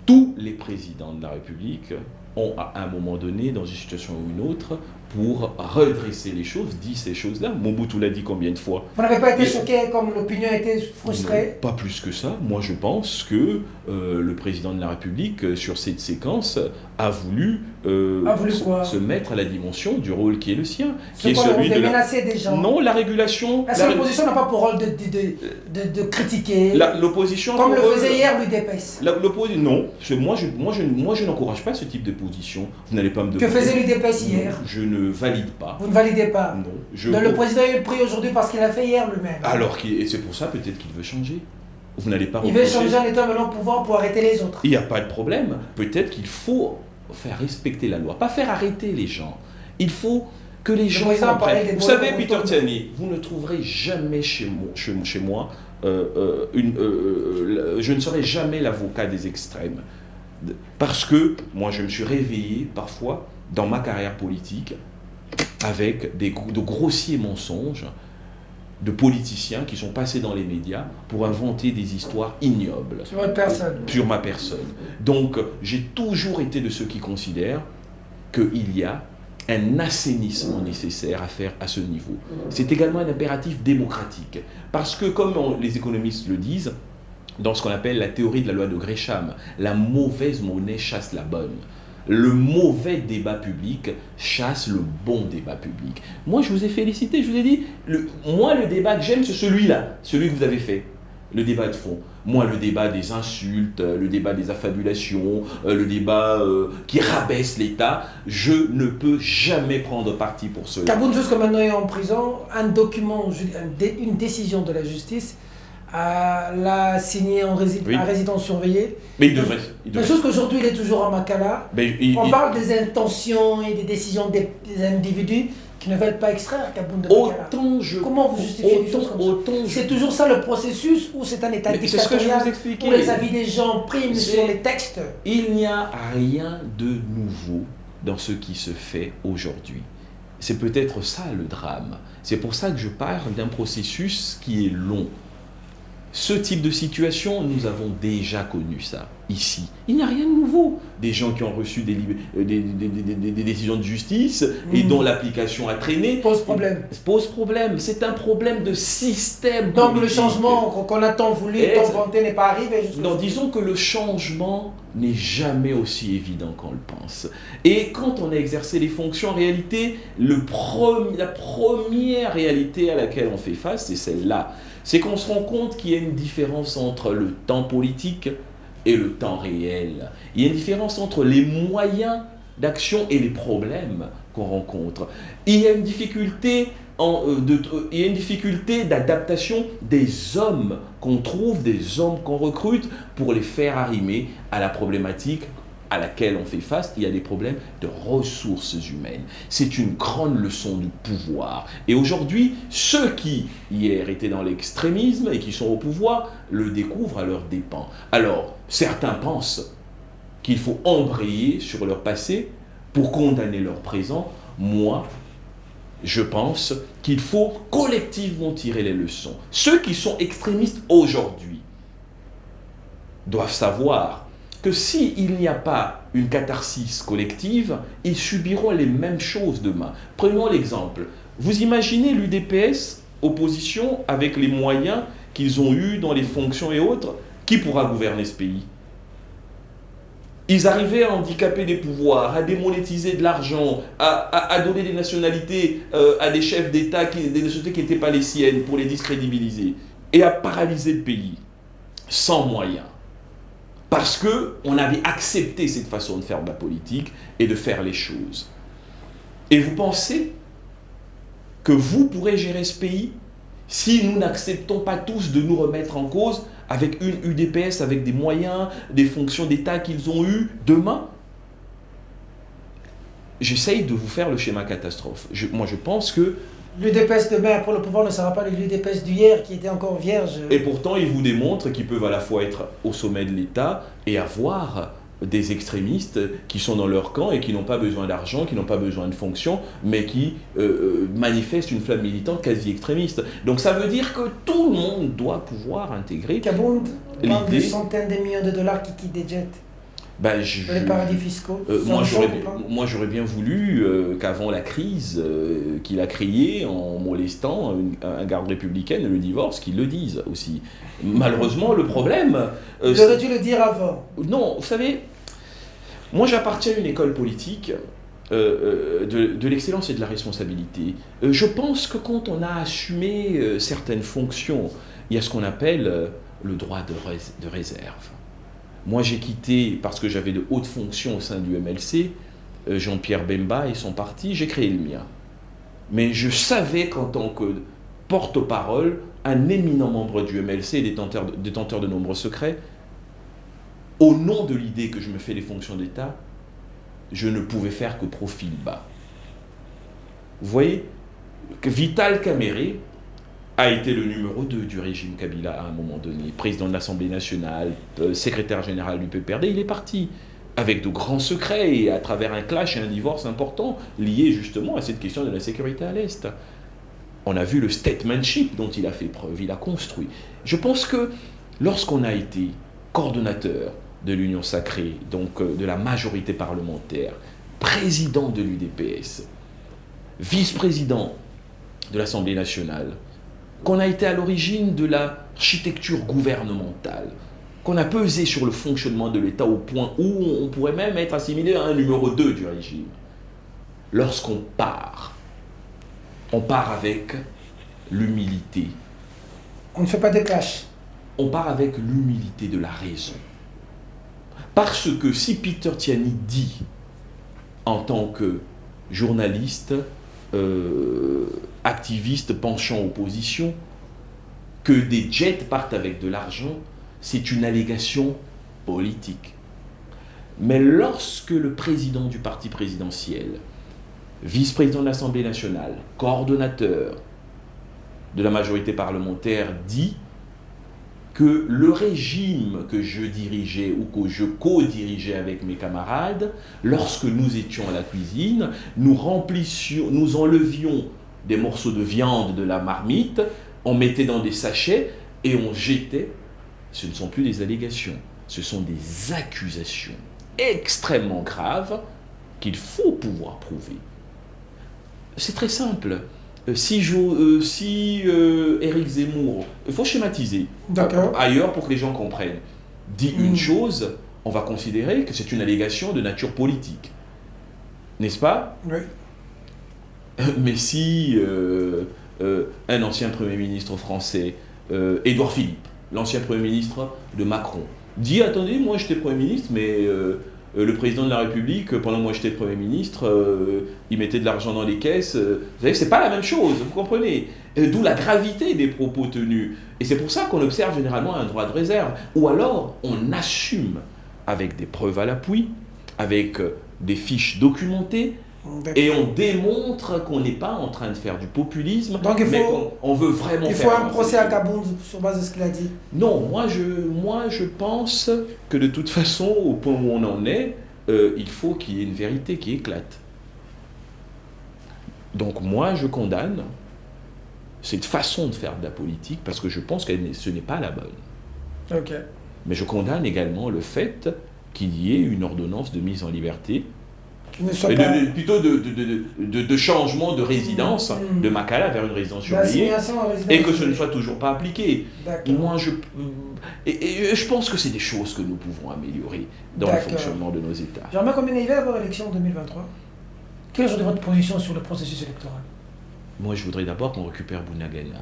Speaker 2: Tous les présidents de la République ont, à un moment donné, dans une situation ou une autre, pour redresser les choses, dit ces choses-là. Mobutu l'a dit combien de fois?
Speaker 1: Vous n'avez pas été choqué comme l'opinion était frustrée?
Speaker 2: Non, pas plus que ça. Moi, je pense que le président de la République, sur cette séquence, a voulu se mettre à la dimension du rôle qui est le sien.
Speaker 1: Qui est celui de menacer des gens.
Speaker 2: Non, la régulation...
Speaker 1: Est-ce que l'opposition n'a pas pour rôle de critiquer?
Speaker 2: L'opposition...
Speaker 1: Comme le faisait hier l'UDPS.
Speaker 2: Non, moi je n'encourage pas ce type de position. Vous n'allez pas me demander...
Speaker 1: Que faisait l'UDPS hier?
Speaker 2: Je ne valide pas.
Speaker 1: Vous ne validez pas?
Speaker 2: Non.
Speaker 1: Le président est pris aujourd'hui parce qu'il a fait hier lui-même.
Speaker 2: Alors, c'est pour ça peut-être qu'il veut changer. Vous n'allez pas...
Speaker 1: Il veut changer en étant maintenant au pouvoir pour arrêter les autres.
Speaker 2: Il n'y a pas de problème. Peut-être qu'il faut faire respecter la loi, pas faire arrêter les gens. Il faut que les gens comprennent. Vous savez, Peter Tiani, vous ne trouverez jamais chez moi je ne serai jamais l'avocat des extrêmes. Parce que moi, je me suis réveillé parfois dans ma carrière politique avec de grossiers mensonges de politiciens qui sont passés dans les médias pour inventer des histoires ignobles.
Speaker 1: Sur votre personne.
Speaker 2: Sur ma personne. Donc, j'ai toujours été de ceux qui considèrent qu'il y a un assainissement nécessaire à faire à ce niveau. C'est également un impératif démocratique. Parce que, comme les économistes le disent, dans ce qu'on appelle la théorie de la loi de Gresham, la mauvaise monnaie chasse la bonne. Le mauvais débat public chasse le bon débat public. Moi, je vous ai félicité, je vous ai dit, moi, le débat que j'aime, c'est celui-là, celui que vous avez fait, le débat de fond. Moi, le débat des insultes, le débat des affabulations, le débat qui rabaisse l'État, je ne peux jamais prendre parti pour cela.
Speaker 1: Kaboun, jusqu'à maintenant, est en prison. Un document, une décision de la justice, l'a signé en résidence surveillée.
Speaker 2: Mais il devrait.
Speaker 1: La chose qu'aujourd'hui, il est toujours à Makala. On parle des intentions et des décisions des individus qui ne veulent pas extraire Kaboun de Makala. Comment vous justifiez les choses comme ça? C'est toujours ça le processus ou c'est un état dictatorial où les avis des gens priment sur les textes?
Speaker 2: Il n'y a rien de nouveau dans ce qui se fait aujourd'hui. C'est peut-être ça le drame. C'est pour ça que je parle d'un processus qui est long. Ce type de situation, nous avons déjà connu ça, ici. Il n'y a rien de nouveau. Des gens qui ont reçu des décisions de justice et dont l'application a traîné.
Speaker 1: Pose problème.
Speaker 2: Pose problème. C'est un problème de système.
Speaker 1: Donc politique. Le changement qu'on a tant voulu, tant vanté n'est pas arrivé.
Speaker 2: Non, disons que le changement n'est jamais aussi évident qu'on le pense. Et quand on a exercé les fonctions, en réalité, la première réalité à laquelle on fait face, c'est celle-là. C'est qu'on se rend compte qu'il y a une différence entre le temps politique et le temps réel. Il y a une différence entre les moyens d'action et les problèmes qu'on rencontre. Il y a une difficulté d'adaptation des hommes qu'on trouve, des hommes qu'on recrute pour les faire arrimer à la problématique à laquelle on fait face. Il y a des problèmes de ressources humaines. C'est une grande leçon du pouvoir. Et aujourd'hui, ceux qui, hier, étaient dans l'extrémisme et qui sont au pouvoir, le découvrent à leurs dépens. Alors, certains pensent qu'il faut embrayer sur leur passé pour condamner leur présent. Moi, je pense qu'il faut collectivement tirer les leçons. Ceux qui sont extrémistes aujourd'hui doivent savoir que s'il n'y a pas une catharsis collective, ils subiront les mêmes choses demain. Prenons l'exemple. Vous imaginez l'UDPS, opposition, avec les moyens qu'ils ont eus dans les fonctions et autres, qui pourra gouverner ce pays? Ils arrivaient à handicaper des pouvoirs, à démonétiser de l'argent, à donner des nationalités à des chefs d'État, des nationalités qui n'étaient pas les siennes, pour les discrédibiliser, et à paralyser le pays, sans moyens. Parce qu'on avait accepté cette façon de faire de la politique et de faire les choses. Et vous pensez que vous pourrez gérer ce pays si nous n'acceptons pas tous de nous remettre en cause avec une UDPS, avec des moyens, des fonctions d'État qu'ils ont eues demain? J'essaye de vous faire le schéma catastrophe. Moi, je pense que
Speaker 1: l'UDPS demain pour le pouvoir ne sera pas l'UDPS d'hier qui était encore vierge.
Speaker 2: Et pourtant, ils vous démontrent qu'ils peuvent à la fois être au sommet de l'État et avoir des extrémistes qui sont dans leur camp et qui n'ont pas besoin d'argent, qui n'ont pas besoin de fonction, mais qui manifestent une flamme militante quasi extrémiste. Donc ça veut dire que tout le monde doit pouvoir intégrer
Speaker 1: Kaboun parle de centaines de millions de dollars qui quittent des jets. Les paradis fiscaux.
Speaker 2: Moi, j'aurais bien voulu qu'avant la crise qu'il a créée en molestant un garde républicain et le divorce, qu'il le dise aussi. Malheureusement, le problème...
Speaker 1: J'aurais dû le dire avant.
Speaker 2: Non, vous savez, moi j'appartiens à une école politique de l'excellence et de la responsabilité. Je pense que quand on a assumé certaines fonctions, il y a ce qu'on appelle le droit de réserve. Moi, j'ai quitté, parce que j'avais de hautes fonctions au sein du MLC, Jean-Pierre Bemba et son parti, j'ai créé le mien. Mais je savais qu'en tant que porte-parole, un éminent membre du MLC, détenteur de nombreux secrets, au nom de l'idée que je me fais les fonctions d'État, je ne pouvais faire que profil bas. Vous voyez que Vital Kamere a été le numéro 2 du régime Kabila à un moment donné, président de l'Assemblée nationale, secrétaire général du PPRD, il est parti avec de grands secrets et à travers un clash et un divorce important lié justement à cette question de la sécurité à l'Est. On a vu le statesmanship dont il a fait preuve, il a construit. Je pense que lorsqu'on a été coordonnateur de l'Union sacrée, donc de la majorité parlementaire, président de l'UDPS, vice-président de l'Assemblée nationale, qu'on a été à l'origine de l'architecture gouvernementale, qu'on a pesé sur le fonctionnement de l'État au point où on pourrait même être assimilé à un numéro 2 du régime. Lorsqu'on part, on part avec l'humilité.
Speaker 1: On ne fait pas de clash.
Speaker 2: On part avec l'humilité de la raison. Parce que si Peter Tiani dit, en tant que journaliste, activiste penchant opposition, que des jets partent avec de l'argent, c'est une allégation politique. Mais lorsque le président du parti présidentiel, vice-président de l'Assemblée nationale, coordonnateur de la majorité parlementaire, dit que le régime que je dirigeais ou que je co-dirigeais avec mes camarades, lorsque nous étions à la cuisine, nous enlevions des morceaux de viande de la marmite, on mettait dans des sachets et on jetait. Ce ne sont plus des allégations, ce sont des accusations extrêmement graves qu'il faut pouvoir prouver. C'est très simple. Si Éric Zemmour, il faut schématiser ailleurs pour que les gens comprennent, dit une chose, on va considérer que c'est une allégation de nature politique. N'est-ce pas?
Speaker 1: Oui.
Speaker 2: Mais si un ancien Premier ministre français, Édouard Philippe, l'ancien Premier ministre de Macron, dit « Attendez, moi j'étais Premier ministre, mais le président de la République, pendant que moi j'étais Premier ministre, il mettait de l'argent dans les caisses. » Vous savez, c'est pas la même chose, vous comprenez? D'où la gravité des propos tenus. Et c'est pour ça qu'on observe généralement un droit de réserve. Ou alors, on assume avec des preuves à l'appui, avec des fiches documentées, et on démontre qu'on n'est pas en train de faire du populisme,
Speaker 1: donc
Speaker 2: mais qu'on veut vraiment faire...
Speaker 1: Il faut un procès à Kabound sur base de ce qu'il a dit.
Speaker 2: Non, moi je pense que de toute façon, au point où on en est, il faut qu'il y ait une vérité qui éclate. Donc moi je condamne cette façon de faire de la politique parce que je pense que ce n'est pas la bonne.
Speaker 1: Ok.
Speaker 2: Mais je condamne également le fait qu'il y ait une ordonnance de mise en liberté, plutôt de changement de résidence de Makala vers une résidence surveillée, et que ce ne soit toujours pas appliqué. Moi, je pense que c'est des choses que nous pouvons améliorer dans le fonctionnement de nos États.
Speaker 1: Jean-Marc, combien il va y avoir élection en 2023 ? Quelle est votre position sur le processus électoral ?
Speaker 2: Moi, je voudrais d'abord qu'on récupère Bounagana.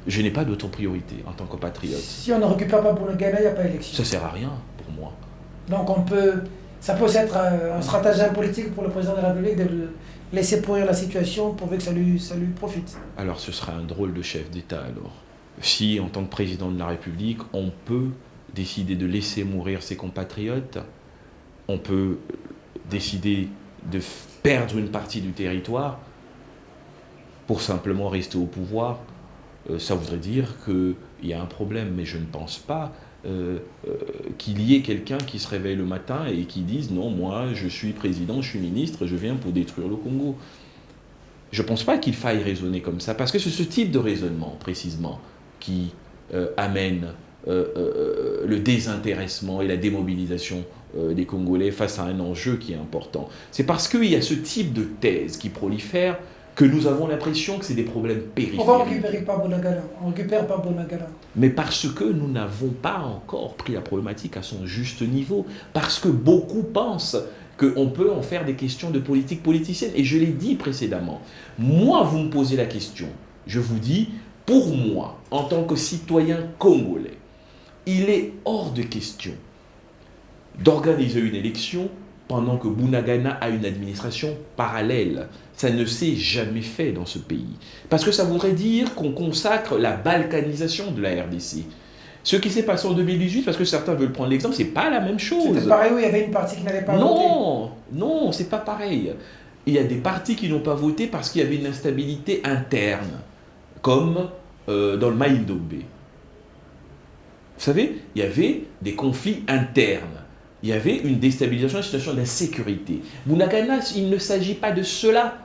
Speaker 2: Je n'ai pas d'autre priorité en tant que patriote.
Speaker 1: Si on ne récupère pas Bounagana, il n'y a pas d'élection.
Speaker 2: Ça ne sert à rien pour moi.
Speaker 1: Donc ça peut être un stratagème politique pour le président de la République de laisser pourrir la situation pour que ça lui profite.
Speaker 2: Alors ce sera un drôle de chef d'État alors. Si en tant que président de la République, on peut décider de laisser mourir ses compatriotes, on peut décider de perdre une partie du territoire pour simplement rester au pouvoir, ça voudrait dire qu'il y a un problème, mais je ne pense pas qu'il y ait quelqu'un qui se réveille le matin et qui dise « Non, moi, je suis président, je suis ministre, je viens pour détruire le Congo ». Je ne pense pas qu'il faille raisonner comme ça, parce que c'est ce type de raisonnement, précisément, qui amène le désintéressement et la démobilisation des Congolais face à un enjeu qui est important. C'est parce qu'il y a ce type de thèse qui prolifère que nous avons l'impression que c'est des problèmes périphériques.
Speaker 1: On va récupérer pas Bounagana, on récupère pas Bounagana.
Speaker 2: Mais parce que nous n'avons pas encore pris la problématique à son juste niveau, parce que beaucoup pensent qu'on peut en faire des questions de politique politicienne. Et je l'ai dit précédemment, moi vous me posez la question, je vous dis, pour moi, en tant que citoyen congolais, il est hors de question d'organiser une élection pendant que Bounagana a une administration parallèle. Ça ne s'est jamais fait dans ce pays. Parce que ça voudrait dire qu'on consacre la balkanisation de la RDC. Ce qui s'est passé en 2018, parce que certains veulent prendre l'exemple, c'est pas la même chose.
Speaker 1: C'était pareil où il y avait une partie qui n'avait pas voté.
Speaker 2: Non, c'est pas pareil. Il y a des partis qui n'ont pas voté parce qu'il y avait une instabilité interne, comme dans le Maïndombe. Vous savez, il y avait des conflits internes. Il y avait une déstabilisation, une situation d'insécurité. Bounagana, il ne s'agit pas de cela.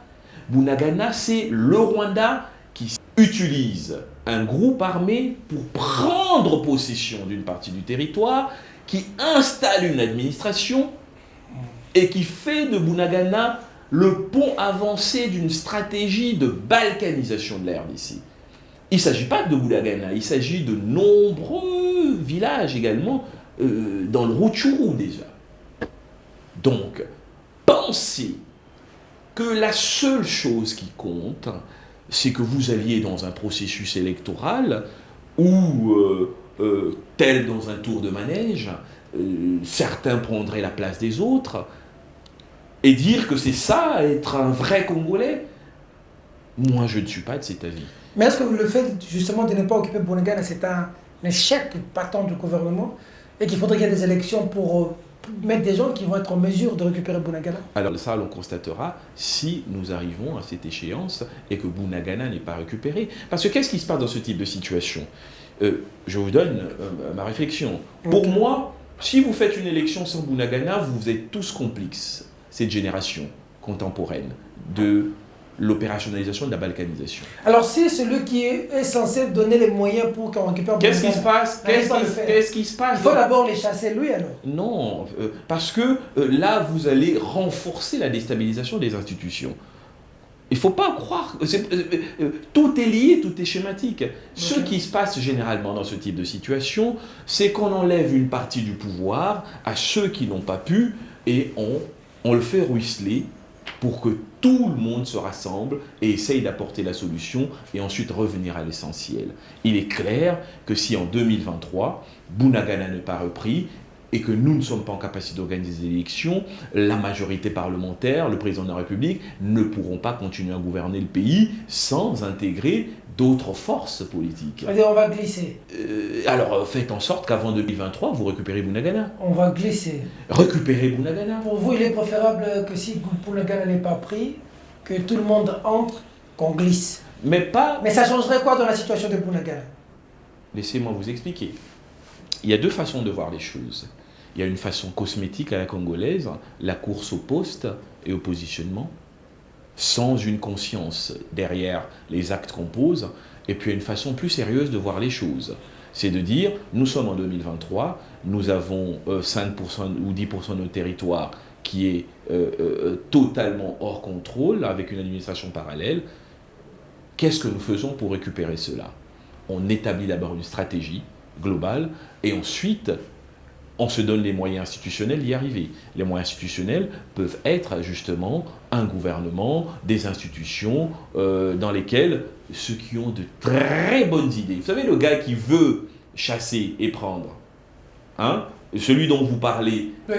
Speaker 2: Bunagana, c'est le Rwanda qui utilise un groupe armé pour prendre possession d'une partie du territoire, qui installe une administration et qui fait de Bunagana le pont avancé d'une stratégie de balkanisation de la RDC. Il ne s'agit pas de Bunagana, il s'agit de nombreux villages également dans le Rutshuru déjà. Donc, pensez que la seule chose qui compte, c'est que vous alliez dans un processus électoral où, tel dans un tour de manège, certains prendraient la place des autres, et dire que c'est ça, être un vrai Congolais. Moi, je ne suis pas de cet avis.
Speaker 1: Mais est-ce que le fait justement de ne pas occuper Bunagana, c'est un échec patent du gouvernement et qu'il faudrait qu'il y ait des élections pour mettre des gens qui vont être en mesure de récupérer Bunagana?
Speaker 2: Alors ça, l'on constatera si nous arrivons à cette échéance et que Bunagana n'est pas récupéré. Parce que qu'est-ce qui se passe dans ce type de situation? Je vous donne ma réflexion. Pour moi, si vous faites une élection sans Bunagana, vous êtes tous complices, cette génération contemporaine, de l'opérationnalisation de la balkanisation.
Speaker 1: Alors c'est celui qui est censé donner les moyens pour qu'on récupère Bunagana.
Speaker 2: Qu'est-ce qui se passe? Qu'est-ce qui se passe?
Speaker 1: Il faut d'abord les chasser lui alors.
Speaker 2: Non, parce que là, vous allez renforcer la déstabilisation des institutions. Il ne faut pas croire, tout est lié, tout est schématique. Okay. Ce qui se passe généralement dans ce type de situation, c'est qu'on enlève une partie du pouvoir à ceux qui n'ont pas pu et on le fait ruisseler pour que tout le monde se rassemble et essaye d'apporter la solution et ensuite revenir à l'essentiel. Il est clair que si en 2023, Bunagana n'est pas repris, et que nous ne sommes pas en capacité d'organiser des élections, la majorité parlementaire, le président de la République, ne pourront pas continuer à gouverner le pays sans intégrer d'autres forces politiques.
Speaker 1: C'est-à-dire on va glisser.
Speaker 2: Alors faites en sorte qu'avant 2023, vous récupérez Bunagana.
Speaker 1: On va glisser.
Speaker 2: Récupérez Bunagana.
Speaker 1: Pour vous, il est préférable que si Bunagana n'est pas pris, que tout le monde entre, qu'on glisse.
Speaker 2: Mais
Speaker 1: ça changerait quoi dans la situation de Bunagana?
Speaker 2: Laissez-moi vous expliquer. Il y a deux façons de voir les choses. Il y a une façon cosmétique à la congolaise, la course au poste et au positionnement, sans une conscience derrière les actes qu'on pose. Et puis il y a une façon plus sérieuse de voir les choses. C'est de dire, nous sommes en 2023, nous avons 5% ou 10% de notre territoire qui est totalement hors contrôle, avec une administration parallèle. Qu'est-ce que nous faisons pour récupérer cela? On établit d'abord une stratégie globale et ensuite on se donne les moyens institutionnels d'y arriver. Les moyens institutionnels peuvent être justement un gouvernement, des institutions dans lesquelles ceux qui ont de très bonnes idées, vous savez le gars qui veut chasser et prendre, hein, celui dont vous parlez,
Speaker 1: oui.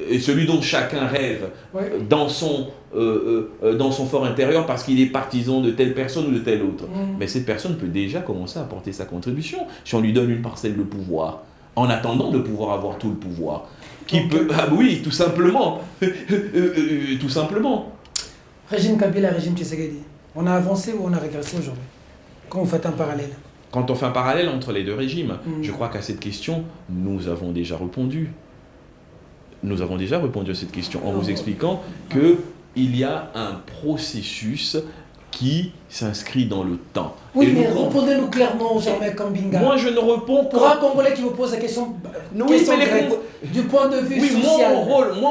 Speaker 2: Et celui dont chacun rêve, oui. dans son fort intérieur parce qu'il est partisan de telle personne ou de telle autre. Mais cette personne peut déjà commencer à apporter sa contribution si on lui donne une parcelle de pouvoir, en attendant de pouvoir avoir tout le pouvoir. Qui peut... Ah oui, tout simplement. Tout simplement.
Speaker 1: Régime Kabila, régime Tshisekedi. On a avancé ou on a régressé aujourd'hui? Quand vous faites un parallèle? Quand
Speaker 2: on fait un parallèle entre les deux régimes, je crois qu'à cette question, nous avons déjà répondu. Nous avons déjà répondu à cette question en vous expliquant qu'il y a un processus qui s'inscrit dans le temps.
Speaker 1: Oui, mais répondez-nous clairement, Germain Kambinga.
Speaker 2: Moi, je ne réponds pas.
Speaker 1: Pour un Congolais qui vous pose la question, du point de vue social,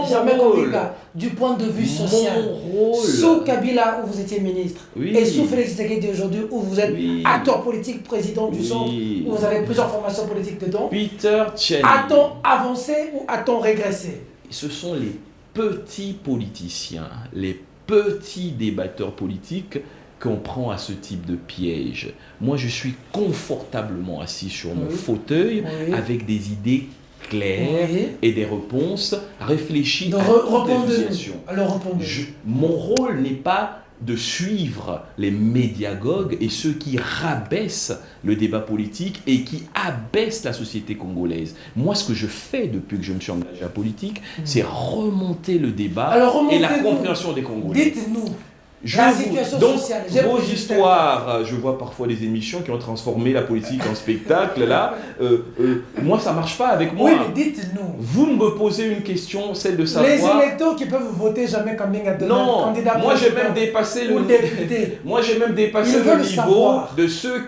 Speaker 1: Germain Kambinga, du point de vue social, sous Kabila, où vous étiez ministre, et sous Félix Tshisekedi aujourd'hui, où vous êtes acteur politique, président du centre, où vous avez plusieurs formations politiques dedans,
Speaker 2: Peter Tchène.
Speaker 1: A-t-on avancé ou a-t-on régressé?
Speaker 2: Ce sont les petits politiciens, les petits débatteurs politiques qu'on prend à ce type de piège. Moi, je suis confortablement assis sur mon fauteuil avec des idées claires et des réponses réfléchies à toute situation. Mon rôle n'est pas de suivre les médiagogues et ceux qui rabaissent le débat politique et qui abaissent la société congolaise. Moi, ce que je fais depuis que je me suis engagé à la politique, c'est remonter le débat et la compréhension des Congolais.
Speaker 1: Dites-nous, La situation
Speaker 2: donc,
Speaker 1: sociale.
Speaker 2: vos histoires, je vois parfois des émissions qui ont transformé la politique en spectacle, là. Moi, ça ne marche pas avec moi.
Speaker 1: Oui, mais dites-nous.
Speaker 2: Vous me posez une question, celle de savoir...
Speaker 1: Les électeurs qui peuvent voter jamais Kambinga de candidat
Speaker 2: moi j'ai même dépassé le moi j'ai même dépassé le niveau de ceux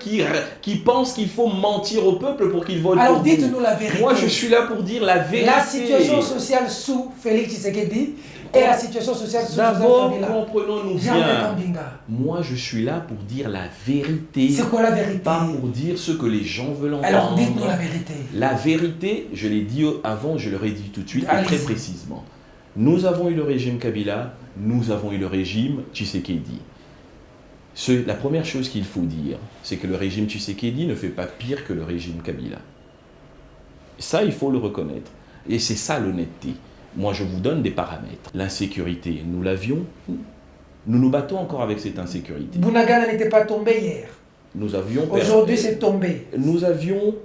Speaker 2: qui pensent qu'il faut mentir au peuple pour qu'ils votent.
Speaker 1: Alors dites-nous la vérité.
Speaker 2: Moi je suis là pour dire la vérité.
Speaker 1: La situation sociale sous Félix Tshisekedi et la situation sociale sous Joseph
Speaker 2: D'abord,
Speaker 1: Kabila.
Speaker 2: comprenons-nous bien. Moi, je suis là pour dire la vérité.
Speaker 1: C'est quoi la vérité?
Speaker 2: Pas pour dire ce que les gens veulent entendre.
Speaker 1: Alors, dites-nous la vérité.
Speaker 2: La vérité, je l'ai dit avant, je le redis tout de suite, et très précisément. Nous avons eu le régime Kabila, nous avons eu le régime Tshisekedi. La première chose qu'il faut dire, c'est que le régime Tshisekedi ne fait pas pire que le régime Kabila. Ça, il faut le reconnaître. Et c'est ça l'honnêteté. Moi, je vous donne des paramètres. L'insécurité, nous l'avions. Nous nous battons encore avec cette insécurité.
Speaker 1: Bounagana n'était pas tombé hier.
Speaker 2: Nous avions...
Speaker 1: Aujourd'hui, c'est tombé.
Speaker 2: Nous avions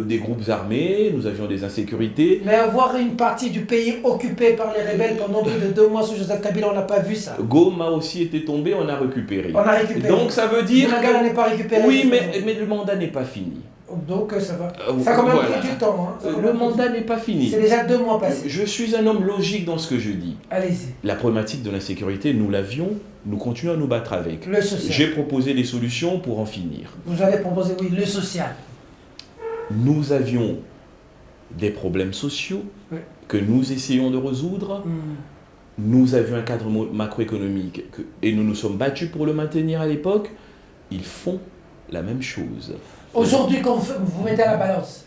Speaker 2: des groupes armés, nous avions des insécurités.
Speaker 1: Mais avoir une partie du pays occupée par les rebelles pendant plus de 2 mois sous Joseph Kabila, on n'a pas vu ça.
Speaker 2: Goma a aussi été tombé, on a récupéré.
Speaker 1: On a récupéré.
Speaker 2: Donc ça veut dire...
Speaker 1: Bounagana n'est pas récupéré.
Speaker 2: Oui, mais le mandat n'est pas fini.
Speaker 1: Donc ça va. Ça a quand même pris du temps. Hein.
Speaker 2: Le mandat n'est pas fini.
Speaker 1: C'est déjà 2 mois passés.
Speaker 2: Je suis un homme logique dans ce que je dis.
Speaker 1: Allez-y.
Speaker 2: La problématique de l'insécurité, nous l'avions, nous continuons à nous battre avec.
Speaker 1: Le social.
Speaker 2: J'ai proposé des solutions pour en finir.
Speaker 1: Vous avez proposé, oui, le social.
Speaker 2: Nous avions des problèmes sociaux que nous essayons de résoudre. Nous avions un cadre macroéconomique et nous nous sommes battus pour le maintenir à l'époque. Ils font la même chose.
Speaker 1: Aujourd'hui, quand vous mettez à la balance,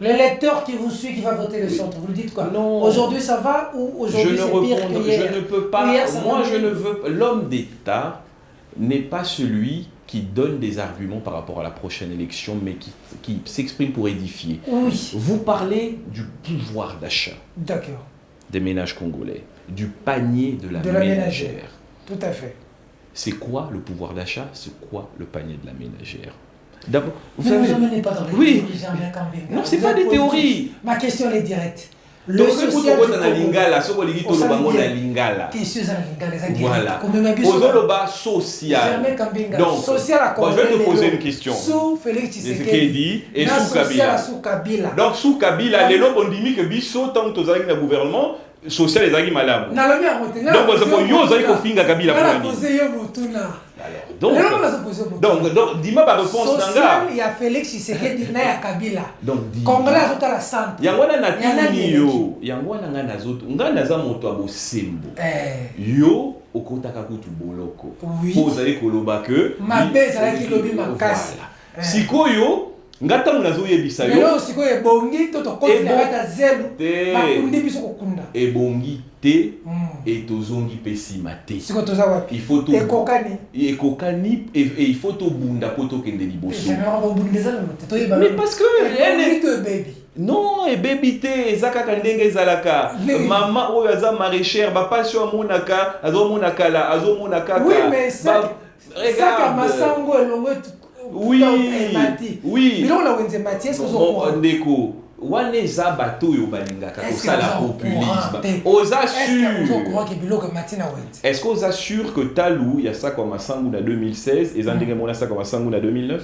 Speaker 1: l'électeur qui vous suit, qui va voter le centre, vous lui dites quoi?
Speaker 2: Non.
Speaker 1: Aujourd'hui, ça va ou aujourd'hui, c'est pire que hier?
Speaker 2: Je ne peux pas. Moi, je ne veux pas. L'homme d'État n'est pas celui qui donne des arguments par rapport à la prochaine élection, mais qui s'exprime pour édifier.
Speaker 1: Oui.
Speaker 2: Vous parlez du pouvoir d'achat.
Speaker 1: D'accord.
Speaker 2: Des ménages congolais, du panier de la ménagère.
Speaker 1: Tout à fait.
Speaker 2: C'est quoi le pouvoir d'achat? C'est quoi le panier de la ménagère? D'abord,
Speaker 1: vous savez, ne menez pas dans les théories,
Speaker 2: non, c'est pas des théories.
Speaker 1: Ma question est directe.
Speaker 2: Le social du voilà. Ozoloba social. Donc, je vais te poser une question.
Speaker 1: Sous Félix Tshisekedi
Speaker 2: et sous
Speaker 1: Kabila.
Speaker 2: Donc, sous Kabila, les gens ont dit que Bisso, tant que tu as le gouvernement, social les agis malades. Donc, donc, dis-moi ma réponse.
Speaker 1: Social, il y a Félix Tshisekedi na Kabila.
Speaker 2: Donc,
Speaker 1: Congolais à la santé.
Speaker 2: Yangwana na tuni yo. Yangwana nga nazoto. Nga naza moto abo sembo. Yo okotaka kutu boloko. Pozali koloba que
Speaker 1: mabe zalaki lobi makasi.
Speaker 2: Sikoyo ngata munazo yebisa yo.
Speaker 1: Lelo sikoyo ebongi to koti na kata zelu. Makundi biso kokunda.
Speaker 2: Ebongi te et tozongi pesima te.
Speaker 1: Siko toza wapi?
Speaker 2: Il faut to
Speaker 1: ekokani.
Speaker 2: Ekokani et il faut to bunda poto kende liboso.
Speaker 1: Mais
Speaker 2: parce que
Speaker 1: baby.
Speaker 2: Non, et baby te ezaka kandenge zalaka. Maman oyo aza maraîchère ba passion amonaka, azomonaka la, azomonaka ka.
Speaker 1: Oui, mais ça regarde masango elongo.
Speaker 2: Oui. Oui.
Speaker 1: Mais on a wenze Mathieu, est-ce que vous
Speaker 2: ndeko wane za bato yo balingaka kosala populisme. Oza sûr. Est-ce qu'on assure que Talou il y a ça comme Masango na 2016 et Zandenge mona ça comme Masango na 2009?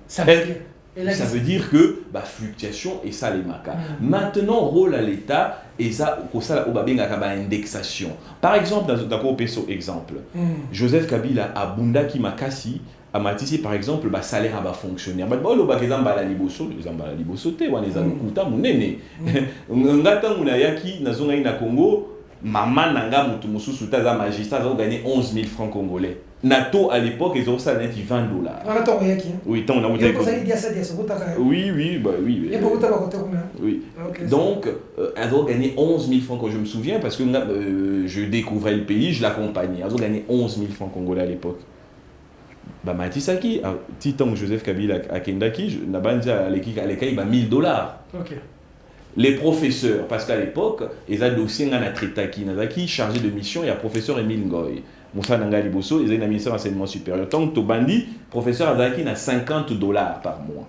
Speaker 2: Ça veut dire que bah, fluctuation et ça les maca. Maintenant, rôle à l'État et ça, indexation. Par exemple, dans le exemple, Joseph Kabila a Bunda qui makasi a matissé par exemple bah, salaire à fonctionnaire. Bah le bah exemple la liboso, exemple la liboso te wana za kuta munene. Ngata munayaki na zonga ina Congo. Maman nanga mutu mususu taza magistrat va gagner 11 000 francs congolais. Nato à l'époque ils ont ça net $20. Oui, tant on a oui, oui, bah oui. Oui. Donc elle doit gagner 11 000 francs quand je me souviens parce que je découvrais le pays, je l'accompagnais. Elle doit gagner 11 000 francs congolais à l'époque. Bah Matisaki, Titan Joseph Kabila à Kendaki, Nabandia à l'équipe à l'écaille, bah $1000. OK. Les professeurs, parce qu'à l'époque, ils ont dossier à Tritaki, Nazaki, chargé de mission, il y a professeur Emile Ngoy. Moussa Nanga Liboso, ils ont un ministère d'enseignement supérieur. Tant que Tobandi, professeur Azaki a $50 par mois.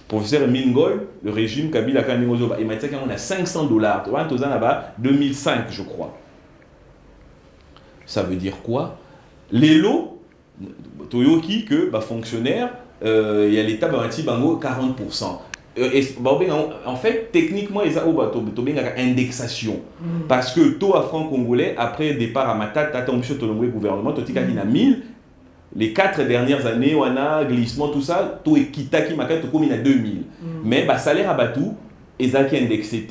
Speaker 2: Professeur Emile Ngoy, le régime Kabila Kanimozo, il m'a dit qu'on a $500. Tu vois, on a 2005, je crois. Ça veut dire quoi? Les lots, Toyoki, que fonctionnaire, il y a l'État qui a 40%. En fait, techniquement, il y a une indexation. Parce que taux à franc congolais, après le départ à Matata, tu as le gouvernement, tu as 1000. Les 4 dernières années, on a glissement, tout ça, taux est kitaki, tu as 2000. Mais le salaire à Batou, ils ont indexé.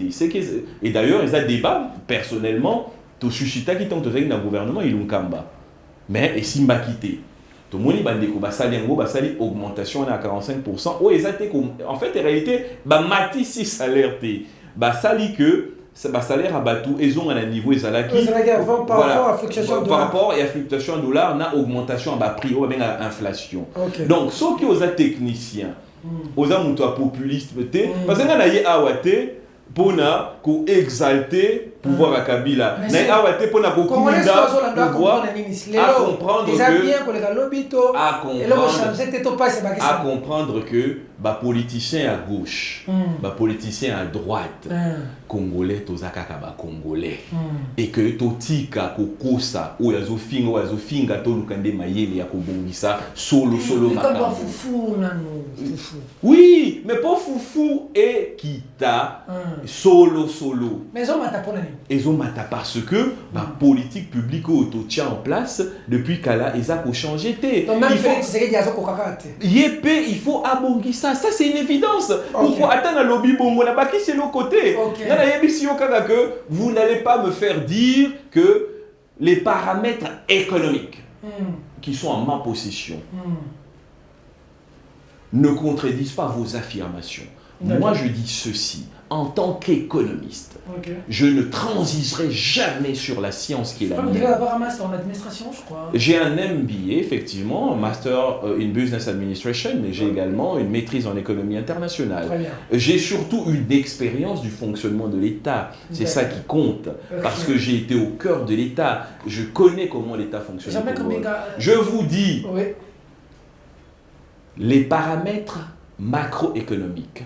Speaker 2: Et d'ailleurs, ils ont débat, personnellement, tu as qui dans le gouvernement, ils ont kamba. Mais et si m'a quitté. Tout le monde a dit augmentation à 45%. En fait, en réalité, mati si salaire que salaire à Batou, ils ont un niveau par
Speaker 1: rapport à fluctuation de
Speaker 2: par rapport à la fluctuation de dollar, na augmentation à prix, ou à l'inflation. Donc, ceux qui sont techniciens, aux gens populistes, parce que nous avons pour exalter le pouvoir à Kabila. Nous avons pour comprendre que les politiciens à gauche, les politiciens à droite, Congolais, Congolais, et que Totika, Kokosa, ou Yazofinga, Tolukande Mayele, Yakobongisa, solo. Oui, mais pas Foufou et Kita, solo.
Speaker 1: Mais
Speaker 2: ils ont parce que la politique publique au tient en place depuis qu'elle a changé. Il faut abonguer ça. Ça, c'est une évidence. Pourquoi attendre le lobby bongo na baki c'est l'autre côté. Vous n'allez pas me faire dire que les paramètres économiques qui sont en ma possession ne contredisent pas vos affirmations. Moi, je dis ceci. En tant qu'économiste, je ne transigerai jamais sur la science qui est la mienne.
Speaker 1: Vous devez avoir un master en administration, je crois.
Speaker 2: J'ai un MBA, effectivement, un Master in Business Administration, mais j'ai également une maîtrise en économie internationale. J'ai surtout une expérience du fonctionnement de l'État. C'est ça qui compte, parce que j'ai été au cœur de l'État. Je connais comment l'État fonctionne. Je vous dis, les paramètres macroéconomiques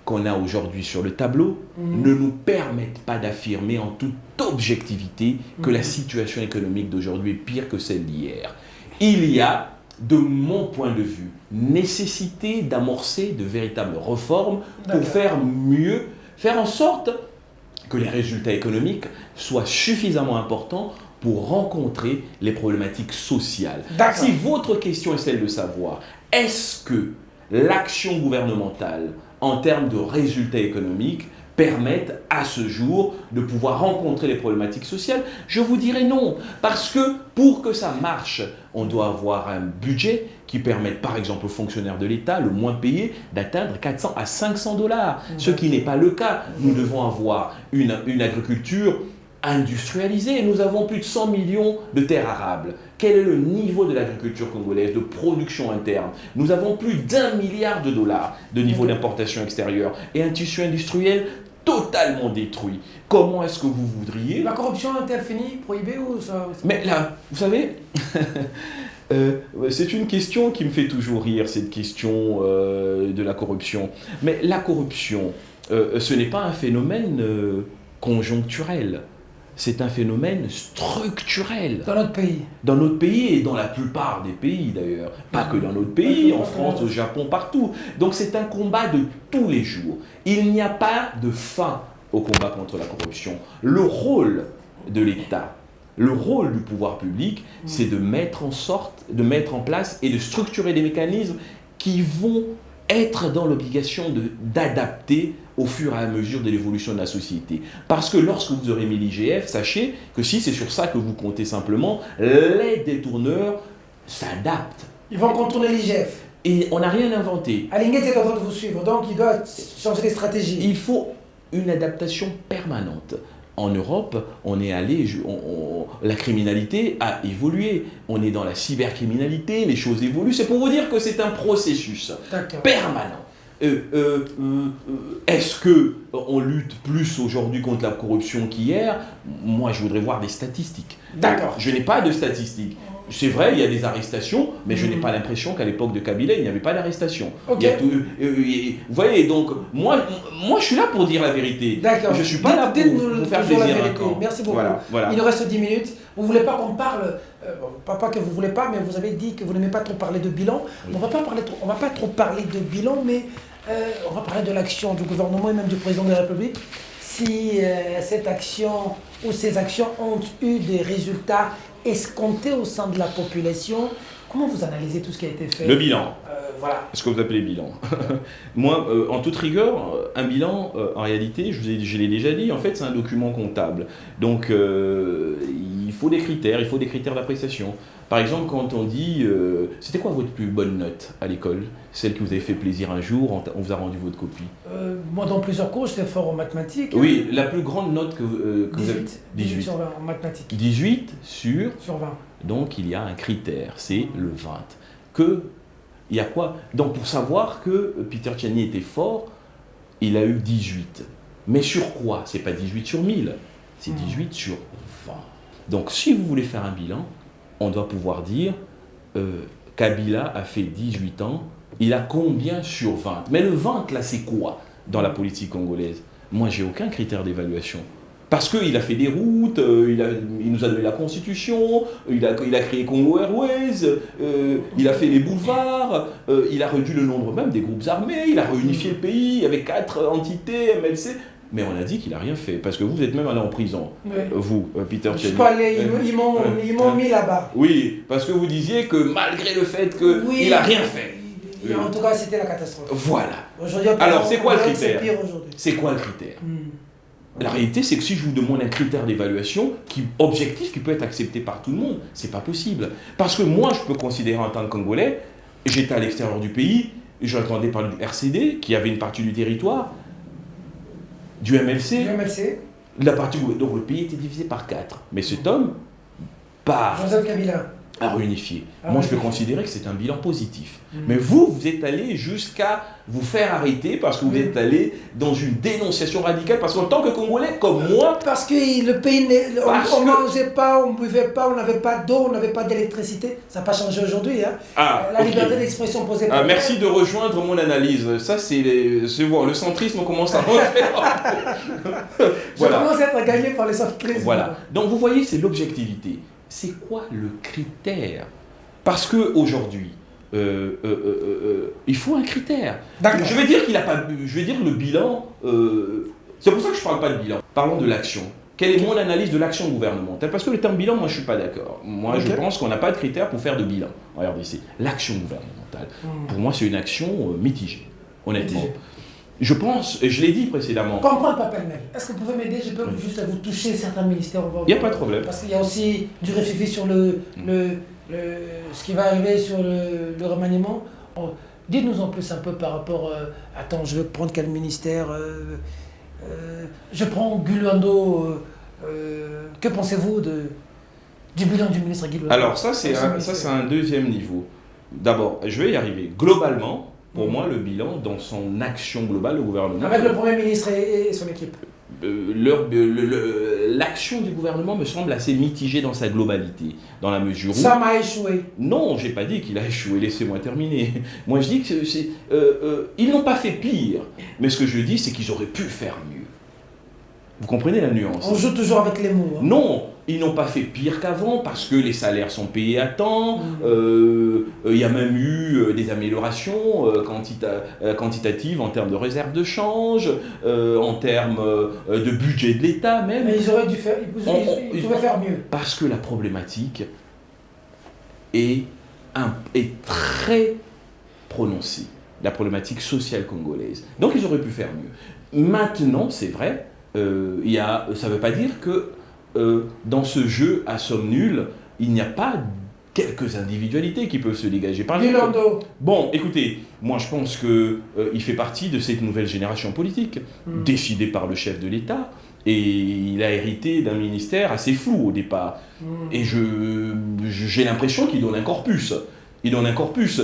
Speaker 2: qu'on a aujourd'hui sur le tableau ne nous permettent pas d'affirmer en toute objectivité que la situation économique d'aujourd'hui est pire que celle d'hier. Il y a, de mon point de vue, nécessité d'amorcer de véritables réformes pour faire mieux, faire en sorte que les résultats économiques soient suffisamment importants pour rencontrer les problématiques sociales. Si votre question est celle de savoir, est-ce que l'action gouvernementale en termes de résultats économiques permettent à ce jour de pouvoir rencontrer les problématiques sociales? Je vous dirais non, parce que pour que ça marche, on doit avoir un budget qui permette par exemple aux fonctionnaires de l'État, le moins payé, d'atteindre 400 à 500 $, ce qui n'est pas le cas. Nous devons avoir une agriculture industrialisée. Nous avons plus de 100 millions de terres arables. Quel est le niveau de l'agriculture congolaise, de production interne? Nous avons plus d'1 milliard de dollars de niveau d'importation extérieure et un tissu industriel totalement détruit. Comment est-ce que vous voudriez...
Speaker 1: La corruption a-t-elle fini, prohibée ou ça?
Speaker 2: Mais là, vous savez, c'est une question qui me fait toujours rire, cette question de la corruption. Mais la corruption, ce n'est pas un phénomène conjoncturel. C'est un phénomène structurel.
Speaker 1: Dans notre pays.
Speaker 2: Dans notre pays et dans la plupart des pays d'ailleurs. Pas que dans notre pays, en France, au Japon, partout. Donc c'est un combat de tous les jours. Il n'y a pas de fin au combat contre la corruption. Le rôle de l'État, le rôle du pouvoir public, c'est de mettre en place et de structurer des mécanismes qui vont être dans l'obligation d'adapter au fur et à mesure de l'évolution de la société. Parce que lorsque vous aurez mis l'IGF, sachez que si c'est sur ça que vous comptez simplement, les détourneurs s'adaptent.
Speaker 1: Ils vont contourner l'IGF.
Speaker 2: Et on n'a rien inventé.
Speaker 1: Alinguet est en train de vous suivre, donc il doit changer des stratégies.
Speaker 2: Il faut une adaptation permanente. En Europe, on est allé, la criminalité a évolué. On est dans la cybercriminalité, les choses évoluent. C'est pour vous dire que c'est un processus permanent. Est-ce qu'on lutte plus aujourd'hui contre la corruption qu'hier? Moi, je voudrais voir des statistiques.
Speaker 1: D'accord.
Speaker 2: Je n'ai pas de statistiques. C'est vrai, il y a des arrestations, mais je n'ai pas l'impression qu'à l'époque de Kabila, il n'y avait pas d'arrestation.
Speaker 1: Ok.
Speaker 2: Vous voyez, donc, moi, je suis là pour dire la vérité.
Speaker 1: D'accord.
Speaker 2: Je ne suis pas là pour faire
Speaker 1: toujours
Speaker 2: plaisir
Speaker 1: la
Speaker 2: à un
Speaker 1: vérité.
Speaker 2: camp.
Speaker 1: Merci beaucoup.
Speaker 2: Voilà.
Speaker 1: Il nous reste 10 minutes. Vous ne voulez pas qu'on parle, pas que vous ne voulez pas, mais vous avez dit que vous n'aimez pas trop parler de bilan. Oui. On va pas trop parler de bilan, mais on va parler de l'action du gouvernement et même du président de la République. Si cette action ou ces actions ont eu des résultats escomptés au sein de la population, comment vous analysez tout ce qui a été fait?
Speaker 2: Le bilan.
Speaker 1: Voilà.
Speaker 2: Ce que vous appelez bilan. Moi, en toute rigueur, un bilan, en réalité, je l'ai déjà dit, en fait, c'est un document comptable. Donc, il faut des critères d'appréciation. Par exemple, quand on dit, c'était quoi votre plus bonne note à l'école? Celle qui vous avait fait plaisir un jour, on vous a rendu votre copie?
Speaker 1: Moi, dans plusieurs cours, j'étais fort en mathématiques.
Speaker 2: Oui, la plus grande note que vous avez...
Speaker 1: 18 sur 20 en mathématiques.
Speaker 2: 18 sur
Speaker 1: 20.
Speaker 2: Donc, il y a un critère, c'est le 20. Il y a quoi? Donc, pour savoir que Peter Tchiani était fort, il a eu 18. Mais sur quoi? C'est pas 18 sur 1000, c'est 18 sur 20. Donc, si vous voulez faire un bilan, on doit pouvoir dire Kabila a fait 18 ans, il a combien sur 20? Mais le 20, là, c'est quoi dans la politique congolaise? Moi, j'ai aucun critère d'évaluation. Parce qu'il a fait des routes, il nous a donné la Constitution, il a créé Congo Airways, il a fait les boulevards, il a réduit le nombre même des groupes armés, il a réunifié le pays avec 4 entités, MLC. Mais on a dit qu'il n'a rien fait, parce que vous êtes même allé en prison, oui. Vous, Peter Tchiani.
Speaker 1: Je suis pas allé, ils m'ont mis là-bas.
Speaker 2: Oui, parce que vous disiez que malgré le fait qu'il n'a rien fait.
Speaker 1: En tout cas, c'était la catastrophe.
Speaker 2: Voilà. Alors, c'est quoi le critère? C'est quoi le critère? La réalité, c'est que si je vous demande un critère d'évaluation objectif qui peut être accepté par tout le monde, c'est pas possible. Parce que moi, je peux considérer en tant que Congolais, j'étais à l'extérieur du pays, j'entendais parler du RCD, qui avait une partie du territoire, du MLC. La partie, donc le pays était divisé par 4. Mais cet homme,
Speaker 1: Joseph Kabila,
Speaker 2: à réunifier. Moi, je peux considérer que c'est un bilan positif. Mais vous êtes allé jusqu'à vous faire arrêter parce que vous êtes allé dans une dénonciation radicale. Parce qu'en tant que Congolais, comme moi...
Speaker 1: Parce que le pays, on ne mangeait pas, on ne buvait pas, on n'avait pas d'eau, on n'avait pas d'électricité. Ça n'a pas changé aujourd'hui. Hein. La liberté d'expression posée par...
Speaker 2: Merci de rejoindre mon analyse. Ça, c'est bon, le centrisme commence à rentrer.
Speaker 1: Je commence à être gagné par les centrismes.
Speaker 2: Voilà. Donc, vous voyez, c'est l'objectivité. C'est quoi le critère? Parce qu'aujourd'hui, il faut un critère. Je vais dire qu'il n'a pas... Je vais dire le bilan... c'est pour ça que je ne parle pas de bilan. Parlons de l'action. Quelle est mon analyse de l'action gouvernementale? Parce que le terme bilan, moi, je ne suis pas d'accord. Moi, je pense qu'on n'a pas de critère pour faire de bilan. Regardez ici. L'action gouvernementale. Pour moi, c'est une action mitigée, honnêtement. Je pense, et je l'ai dit précédemment.
Speaker 1: Comprends pas pêle-mêle. Est-ce que vous pouvez m'aider? Je peux juste vous toucher certains ministères.
Speaker 2: Il n'y a pas de problème.
Speaker 1: Parce qu'il y a aussi du réfugié sur ce qui va arriver sur le remaniement. Dites-nous en plus un peu par rapport... attends, je vais prendre quel ministère? Je prends Gulando. Que pensez-vous du bilan du ministre Gulando?
Speaker 2: Alors ça, c'est un deuxième niveau. D'abord, je vais y arriver. Globalement, pour moi, le bilan, dans son action globale, le gouvernement...
Speaker 1: Avec le Premier ministre et son équipe.
Speaker 2: L'action du gouvernement me semble assez mitigée dans sa globalité, dans la mesure où...
Speaker 1: Ça m'a échoué.
Speaker 2: Non, j'ai pas dit qu'il a échoué, laissez-moi terminer. Moi, je dis que ils n'ont pas fait pire, mais ce que je dis, c'est qu'ils auraient pu faire mieux. Vous comprenez la nuance?
Speaker 1: On joue toujours avec les mots. Hein.
Speaker 2: Non, ils n'ont pas fait pire qu'avant parce que les salaires sont payés à temps. Il y a même eu des améliorations quantitatives en termes de réserve de change, en termes de budget de l'État même.
Speaker 1: Mais ils auraient dû faire, ils pouvaient faire mieux.
Speaker 2: Parce que la problématique est très prononcée, la problématique sociale congolaise. Donc ils auraient pu faire mieux. Maintenant, c'est vrai, ça ne veut pas dire que dans ce jeu à somme nulle, il n'y a pas quelques individualités qui peuvent se dégager. Par exemple, bon, écoutez, moi je pense qu'il fait partie de cette nouvelle génération politique, décidée par le chef de l'État, et il a hérité d'un ministère assez flou au départ. Et j'ai l'impression qu'il donne un corpus. Il donne un corpus,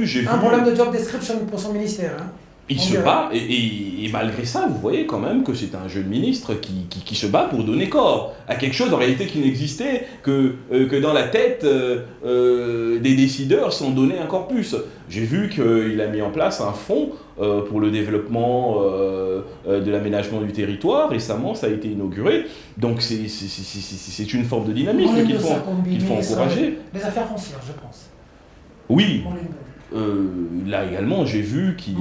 Speaker 2: j'ai vu...
Speaker 1: Un problème de job description pour son ministère. Hein.
Speaker 2: Il se bat, et malgré ça, vous voyez quand même que c'est un jeune ministre qui se bat pour donner corps à quelque chose en réalité qui n'existait que dans la tête des décideurs sans donner un corpus. J'ai vu qu'il a mis en place un fonds pour le développement de l'aménagement du territoire. Récemment, ça a été inauguré. Donc c'est une forme de dynamisme qu'il faut encourager.
Speaker 1: Les affaires foncières, je pense.
Speaker 2: Oui. Là également, j'ai vu qu'il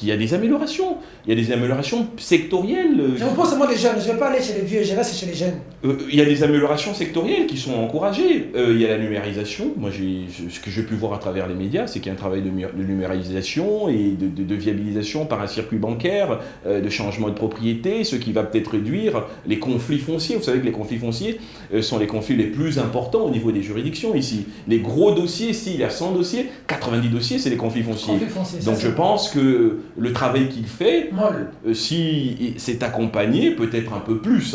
Speaker 2: y a des améliorations. Il y a des améliorations sectorielles.
Speaker 1: Je vous pense seulement les jeunes, je ne vais pas aller chez les vieux, je reste chez les jeunes.
Speaker 2: Il y a des améliorations sectorielles qui sont encouragées. Il y a la numérisation. Moi, ce que j'ai pu voir à travers les médias, c'est qu'il y a un travail de numérisation et de viabilisation par un circuit bancaire, de changement de propriété, ce qui va peut-être réduire les conflits fonciers. Vous savez que les conflits fonciers sont les conflits les plus importants au niveau des juridictions ici. Les gros dossiers, s'il y a 100 dossiers, 90 dossiers, c'est les conflits fonciers. Donc je pense que le travail qu'il fait, si c'est accompagné, peut-être un peu plus,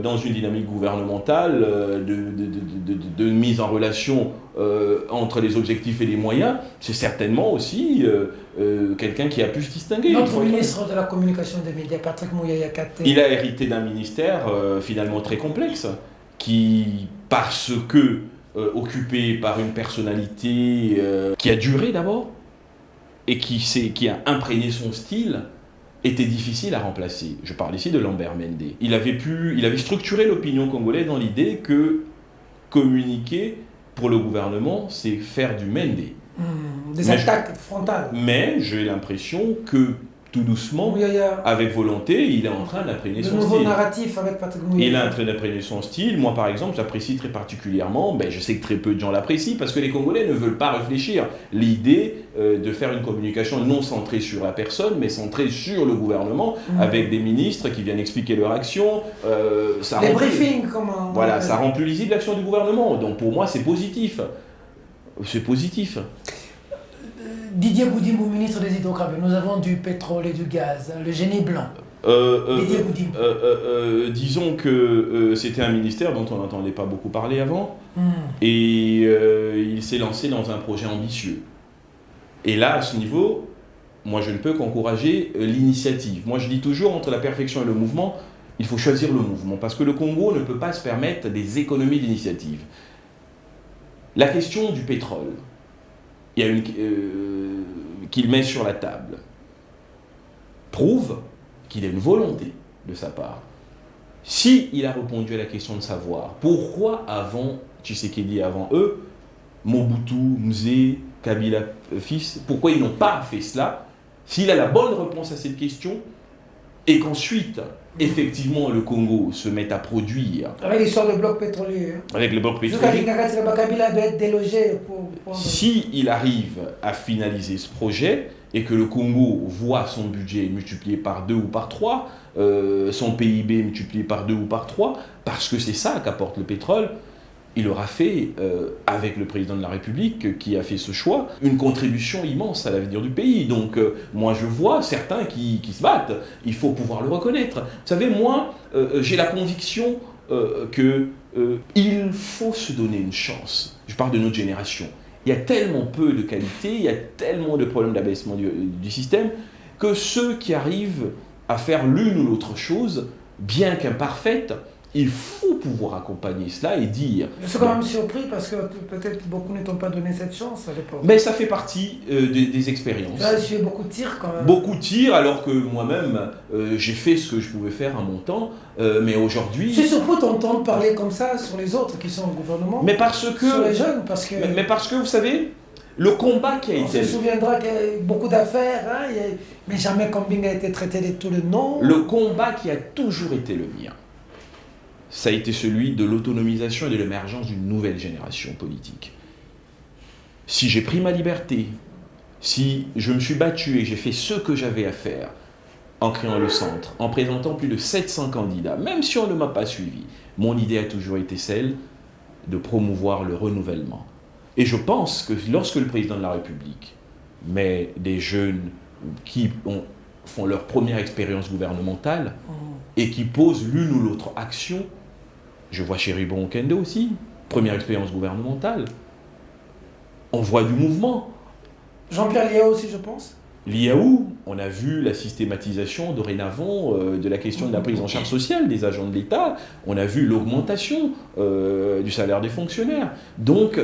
Speaker 2: dans une dynamique gouvernementale de mise en relation entre les objectifs et les moyens, c'est certainement aussi quelqu'un qui a pu se distinguer.
Speaker 1: Notre ministre de la Communication des médias, Patrick Mouyaya Katé.
Speaker 2: Il a hérité d'un ministère finalement très complexe, qui, parce que occupé par une personnalité qui a duré d'abord, et qui a imprégné son style, était difficile à remplacer. Je parle ici de Lambert Mende. Il avait structuré l'opinion congolaise dans l'idée que communiquer pour le gouvernement, c'est faire du Mende.
Speaker 1: Des attaques frontales.
Speaker 2: Mais j'ai l'impression que tout doucement, avec volonté, il est en train d'imprégner son style.
Speaker 1: Le nouveau narratif avec Patrick Mouyaya.
Speaker 2: Il est en train d'imprégner son style. Moi, par exemple, j'apprécie très particulièrement, je sais que très peu de gens l'apprécient, parce que les Congolais ne veulent pas réfléchir. L'idée de faire une communication non centrée sur la personne, mais centrée sur le gouvernement, avec des ministres qui viennent expliquer leur action.
Speaker 1: Les briefings, comment...
Speaker 2: Voilà, ça rend plus lisible l'action du gouvernement. Donc pour moi, c'est positif. C'est positif.
Speaker 1: Didier Boudimou, ministre des Hydrocarbures, nous avons du pétrole et du gaz, le génie blanc. Didier Boudimou.
Speaker 2: Disons que c'était un ministère dont on n'entendait pas beaucoup parler avant, et il s'est lancé dans un projet ambitieux. Et là, à ce niveau, moi je ne peux qu'encourager l'initiative. Moi je dis toujours, entre la perfection et le mouvement, il faut choisir le mouvement, parce que le Congo ne peut pas se permettre des économies d'initiative. La question du pétrole, il y a qu'il met sur la table, prouve qu'il a une volonté de sa part. S'il a répondu à la question de savoir pourquoi avant Tshisekedi, avant eux, Mobutu, Mzee, Kabila fils, pourquoi ils n'ont pas fait cela, s'il a la bonne réponse à cette question, et qu'ensuite, effectivement, le Congo se met à produire...
Speaker 1: Avec l'histoire du bloc pétrolier.
Speaker 2: Avec le bloc pétrolier.
Speaker 1: Kabila doit être délogé pour...
Speaker 2: S'il arrive à finaliser ce projet, et que le Congo voit son budget multiplié par 2 ou par 3, son PIB multiplié par 2 ou par 3, parce que c'est ça qu'apporte le pétrole, il aura fait, avec le président de la République qui a fait ce choix, une contribution immense à l'avenir du pays. Donc moi je vois certains qui se battent, il faut pouvoir le reconnaître. Vous savez, moi j'ai la conviction qu'il faut se donner une chance. Je parle de notre génération. Il y a tellement peu de qualité, il y a tellement de problèmes d'abaissement du système, que ceux qui arrivent à faire l'une ou l'autre chose, bien qu'imparfaite, il faut pouvoir accompagner cela et dire...
Speaker 1: Je suis quand même surpris parce que peut-être beaucoup ne t'ont pas donné cette chance à l'époque.
Speaker 2: Mais ça fait partie des expériences.
Speaker 1: Tu as essuyé beaucoup de tirs quand même.
Speaker 2: Beaucoup de tirs, alors que moi-même, j'ai fait ce que je pouvais faire à mon temps, mais aujourd'hui...
Speaker 1: C'est surtout t'entendre parler comme ça sur les autres qui sont au gouvernement.
Speaker 2: Mais parce que...
Speaker 1: Sur les jeunes, parce que...
Speaker 2: Mais parce que, vous savez, le combat qui a été...
Speaker 1: On se souviendra qu'il y a eu beaucoup d'affaires, mais jamais Combing a été traité de tous les noms.
Speaker 2: Le combat qui a toujours été le mien, ça a été celui de l'autonomisation et de l'émergence d'une nouvelle génération politique. Si j'ai pris ma liberté, si je me suis battu et j'ai fait ce que j'avais à faire, en créant le centre, en présentant plus de 700 candidats, même si on ne m'a pas suivi, mon idée a toujours été celle de promouvoir le renouvellement. Et je pense que lorsque le président de la République met des jeunes qui font leur première expérience gouvernementale et qui posent l'une ou l'autre action, je vois Chéribon Okende aussi, première expérience gouvernementale. On voit du mouvement.
Speaker 1: Jean-Pierre Liao aussi, je pense.
Speaker 2: L'IAO, on a vu la systématisation dorénavant de la question de la prise en charge sociale des agents de l'État, on a vu l'augmentation du salaire des fonctionnaires. Donc,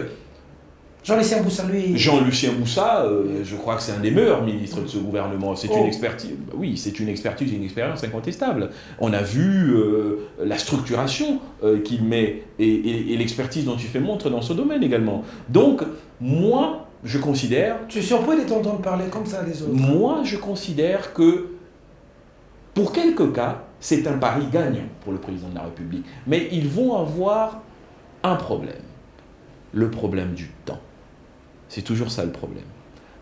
Speaker 1: Jean-Lucien Boussa, lui...
Speaker 2: Jean-Lucien Boussa, je crois que c'est un des meilleurs ministres de ce gouvernement. C'est une expertise, oui, c'est une expertise et une expérience incontestable. On a vu la structuration qu'il met et l'expertise dont il fait montre dans ce domaine également. Donc, moi, je considère...
Speaker 1: Tu es surpris de t'entendre parler comme ça des autres?
Speaker 2: Moi, je considère que, pour quelques cas, c'est un pari gagnant pour le président de la République. Mais ils vont avoir un problème. Le problème du temps. C'est toujours ça le problème.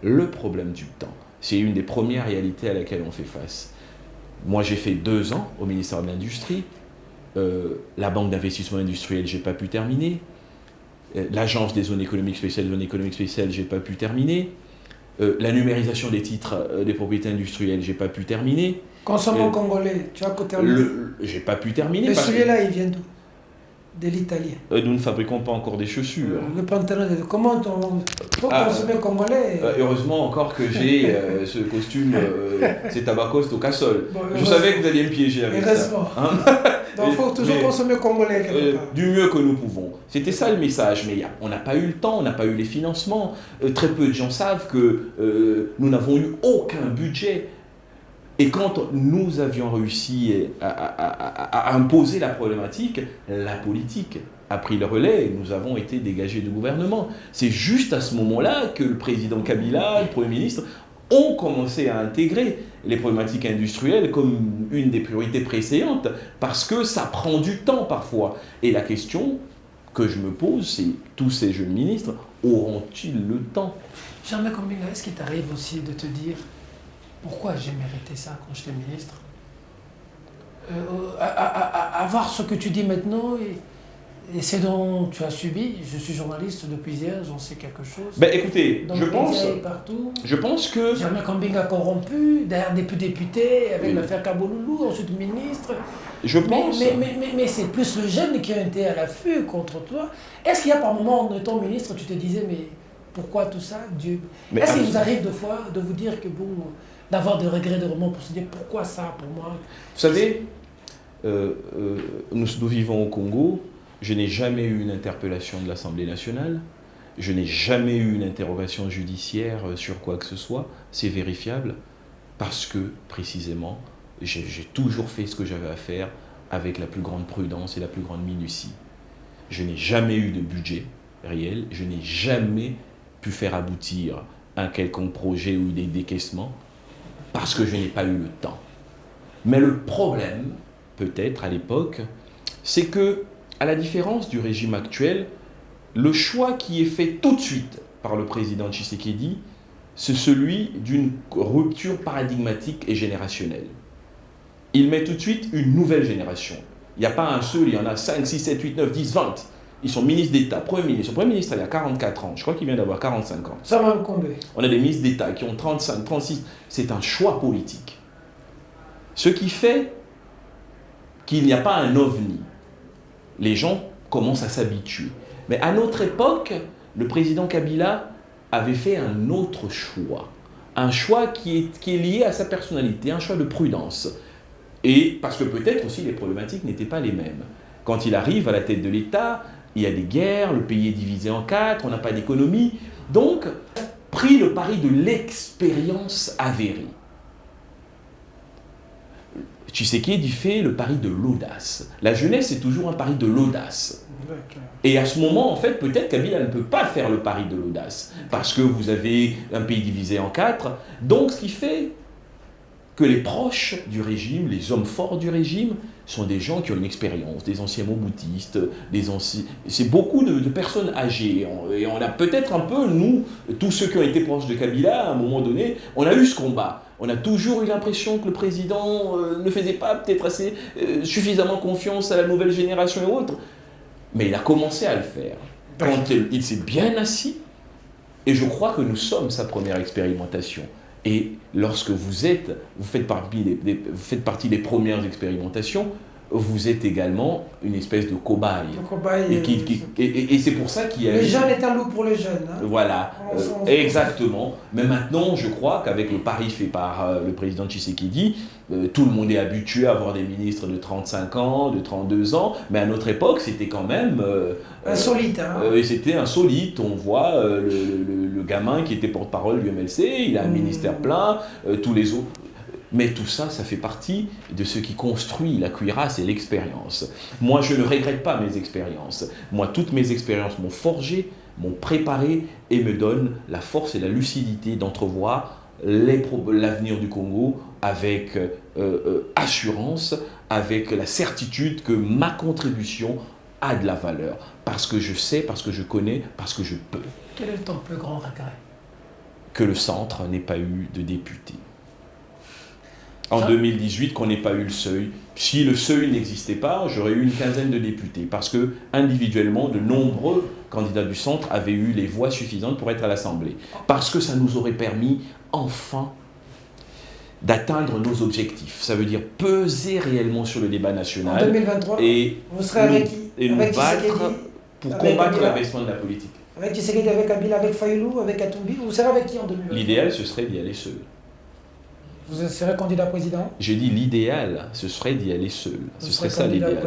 Speaker 2: Le problème du temps. C'est une des premières réalités à laquelle on fait face. Moi, j'ai fait 2 ans au ministère de l'Industrie. La banque d'investissement industriel, je n'ai pas pu terminer. L'agence des zones économiques spéciales, je n'ai pas pu terminer. La numérisation des titres des propriétés industrielles, je n'ai pas pu terminer.
Speaker 1: Consommant congolais, tu as qu'à terminer.
Speaker 2: J'ai pas pu terminer.
Speaker 1: Mais celui-là, il vient d'où? De l'Italie.
Speaker 2: Nous ne fabriquons pas encore des chaussures.
Speaker 1: Le pantalon, comment on faut consommer congolais?
Speaker 2: Heureusement encore que j'ai ce costume, c'est Tabacos au cassol. Bon, je savais que vous alliez me piéger avec ça. Hein.
Speaker 1: Donc il faut toujours consommer congolais quelque part.
Speaker 2: Du mieux que nous pouvons. C'était ça le message, mais on n'a pas eu le temps, on n'a pas eu les financements. Très peu de gens savent que nous n'avons eu aucun budget. Et quand nous avions réussi à imposer la problématique, la politique a pris le relais et nous avons été dégagés du gouvernement. C'est juste à ce moment-là que le président Kabila, le Premier ministre, ont commencé à intégrer les problématiques industrielles comme une des priorités précédentes, parce que ça prend du temps parfois. Et la question que je me pose, c'est tous ces jeunes ministres auront-ils le temps?
Speaker 1: Germain Combinga, est-ce qu'il t'arrive aussi de te dire pourquoi j'ai mérité ça quand j'étais ministre? À voir ce que tu dis maintenant et ce dont tu as subi. Je suis journaliste depuis hier, j'en sais quelque chose.
Speaker 2: Ben écoutez,
Speaker 1: je pense
Speaker 2: que...
Speaker 1: Germain Combinga corrompu, derrière député, avec l'affaire Kabouloulou, ensuite ministre.
Speaker 2: Je pense...
Speaker 1: Mais c'est plus le jeune qui a été à l'affût contre toi. Est-ce qu'il y a par moment, en étant ministre, tu te disais, mais pourquoi tout ça, Dieu? Est-ce qu'il vous arrive de fois de vous dire que bon... d'avoir des regrets, de remords pour se dire pourquoi ça pour moi?
Speaker 2: Vous savez, nous vivons au Congo, je n'ai jamais eu une interpellation de l'Assemblée nationale, je n'ai jamais eu une interrogation judiciaire sur quoi que ce soit, c'est vérifiable, parce que précisément, j'ai toujours fait ce que j'avais à faire avec la plus grande prudence et la plus grande minutie. Je n'ai jamais eu de budget réel, je n'ai jamais pu faire aboutir un quelconque projet ou des décaissements, parce que je n'ai pas eu le temps. Mais le problème, peut-être à l'époque, c'est que, à la différence du régime actuel, le choix qui est fait tout de suite par le président Tshisekedi, c'est celui d'une rupture paradigmatique et générationnelle. Il met tout de suite une nouvelle génération. Il n'y a pas un seul, il y en a 5, 6, 7, 8, 9, 10, 20. Ils sont ministres d'État, Premier ministre. Le Premier ministre, il a 44 ans. Je crois qu'il vient d'avoir 45 ans.
Speaker 1: Ça va me combler.
Speaker 2: On a des ministres d'État qui ont 35, 36. C'est un choix politique. Ce qui fait qu'il n'y a pas un ovni. Les gens commencent à s'habituer. Mais à notre époque, le président Kabila avait fait un autre choix. Un choix qui est lié à sa personnalité, un choix de prudence. Et parce que peut-être aussi les problématiques n'étaient pas les mêmes. Quand il arrive à la tête de l'État, il y a des guerres, le pays est divisé en 4, on n'a pas d'économie. Donc, pris le pari de l'expérience avérée. Tshisekedi fait le pari de l'audace. La jeunesse, c'est toujours un pari de l'audace. Et à ce moment, en fait, peut-être Kabila ne peut pas faire le pari de l'audace. Parce que vous avez un pays divisé en 4. Donc, ce qui fait que les proches du régime, les hommes forts du régime, sont des gens qui ont une expérience, des anciens moboutistes, c'est beaucoup de personnes âgées. Et on a peut-être un peu, nous, tous ceux qui ont été proches de Kabila, à un moment donné, on a eu ce combat. On a toujours eu l'impression que le président ne faisait pas peut-être assez suffisamment confiance à la nouvelle génération et autres. Mais il a commencé à le faire. Quand il s'est bien assis, et je crois que nous sommes sa première expérimentation. Et lorsque vous faites partie des premières expérimentations, vous êtes également une espèce de cobaye.
Speaker 1: Le cobaye,
Speaker 2: Et c'est pour ça qu'il y a...
Speaker 1: Le jeune est un loup pour les jeunes. Hein.
Speaker 2: Voilà, exactement. Mais maintenant, je crois qu'avec le pari fait par le président Tshisekedi, tout le monde est habitué à avoir des ministres de 35 ans, de 32 ans, mais à notre époque, c'était quand même...
Speaker 1: insolite. Hein.
Speaker 2: C'était insolite. On voit le gamin qui était porte-parole du MLC, il a un ministère plein, tous les autres... Mais tout ça, ça fait partie de ce qui construit la cuirasse et l'expérience. Moi, je ne regrette pas mes expériences. Moi, toutes mes expériences m'ont forgé, m'ont préparé et me donnent la force et la lucidité d'entrevoir l'avenir du Congo avec assurance, avec la certitude que ma contribution a de la valeur. Parce que je sais, parce que je connais, parce que je peux.
Speaker 1: Quel est ton plus grand regret?
Speaker 2: Que le centre n'ait pas eu de député. En 2018, qu'on n'ait pas eu le seuil. Si le seuil n'existait pas, j'aurais eu une quinzaine de députés. Parce que, individuellement, de nombreux candidats du centre avaient eu les voix suffisantes pour être à l'Assemblée. Parce que ça nous aurait permis, enfin, d'atteindre nos objectifs. Ça veut dire peser réellement sur le débat national.
Speaker 1: En 2023,
Speaker 2: et
Speaker 1: vous serez avec qui?
Speaker 2: Et nous battre pour combattre l'abaissement de la politique.
Speaker 1: Avec Tshisekedi, avec Kabila, avec Fayoulou, avec Katumbi, vous serez avec qui en 2023?
Speaker 2: L'idéal, ce serait d'y aller seul.
Speaker 1: Vous serez candidat président?
Speaker 2: J'ai dit l'idéal, ce serait d'y aller seul. Ce serait ça l'idéal.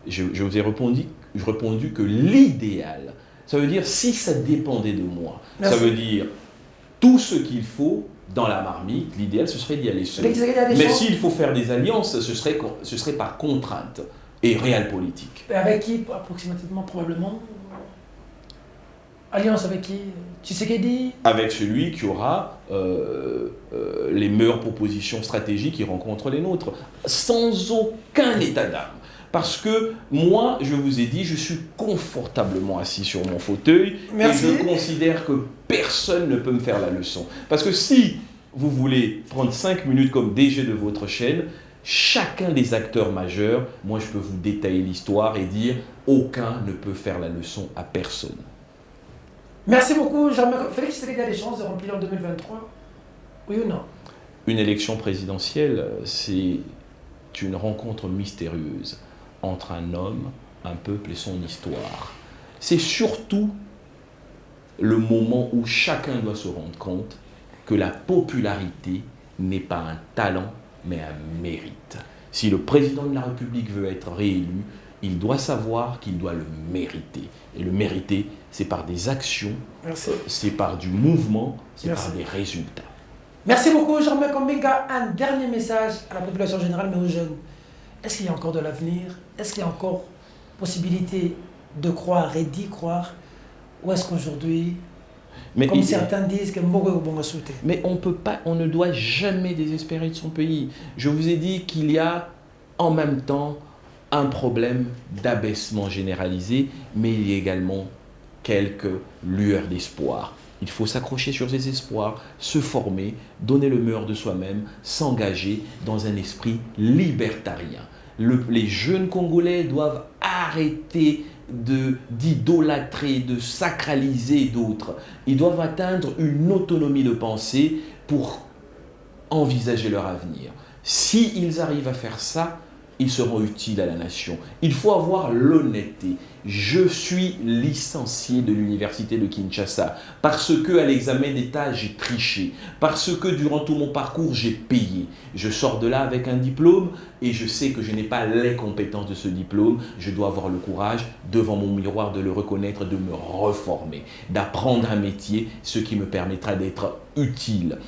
Speaker 2: Je vous ai répondu que l'idéal, ça veut dire si ça dépendait de moi. Merci. Ça veut dire tout ce qu'il faut dans la marmite, l'idéal ce serait d'y aller seul. Mais s'il faut faire des alliances, ce serait par contrainte et réel politique.
Speaker 1: Et avec qui approximativement, probablement? Alliance avec qui? Tshisekedi?
Speaker 2: Avec celui qui aura les meilleures propositions stratégiques qui rencontrent les nôtres, sans aucun état d'âme. Parce que moi, je vous ai dit, je suis confortablement assis sur mon fauteuil. Merci. Et je considère que personne ne peut me faire la leçon. Parce que si vous voulez prendre 5 minutes comme DG de votre chaîne, chacun des acteurs majeurs, moi je peux vous détailler l'histoire et dire aucun ne peut faire la leçon à personne.
Speaker 1: Merci beaucoup, Jean-Marc. Félix Tshisekedi a des chances de remplir en 2023? Oui ou non?
Speaker 2: Une élection présidentielle, c'est une rencontre mystérieuse entre un homme, un peuple et son histoire. C'est surtout le moment où chacun doit se rendre compte que la popularité n'est pas un talent, mais un mérite. Si le président de la République veut être réélu, il doit savoir qu'il doit le mériter. Et le mériter, c'est par des actions, c'est par du mouvement, c'est par des résultats.
Speaker 1: Merci beaucoup, Jean-Marc Ombenga. Un dernier message à la population générale, mais aux jeunes. Est-ce qu'il y a encore de l'avenir? Est-ce qu'il y a encore possibilité de croire et d'y croire? Ou est-ce qu'aujourd'hui, comme certains disent, que Mbogo est au bon sauté?
Speaker 2: Mais on ne doit jamais désespérer de son pays. Je vous ai dit qu'il y a en même temps un problème d'abaissement généralisé, mais il y a également quelques lueurs d'espoir. Il faut s'accrocher sur ses espoirs, se former, donner le meilleur de soi-même, s'engager dans un esprit libertarien. Les jeunes Congolais doivent arrêter d'idolâtrer, de sacraliser d'autres. Ils doivent atteindre une autonomie de pensée pour envisager leur avenir. S'ils arrivent à faire ça, ils seront utiles à la nation. Il faut avoir l'honnêteté. Je suis licencié de l'université de Kinshasa parce que à l'examen d'État, j'ai triché, parce que durant tout mon parcours, j'ai payé. Je sors de là avec un diplôme et je sais que je n'ai pas les compétences de ce diplôme. Je dois avoir le courage, devant mon miroir, de le reconnaître, de me reformer, d'apprendre un métier, ce qui me permettra d'être utile.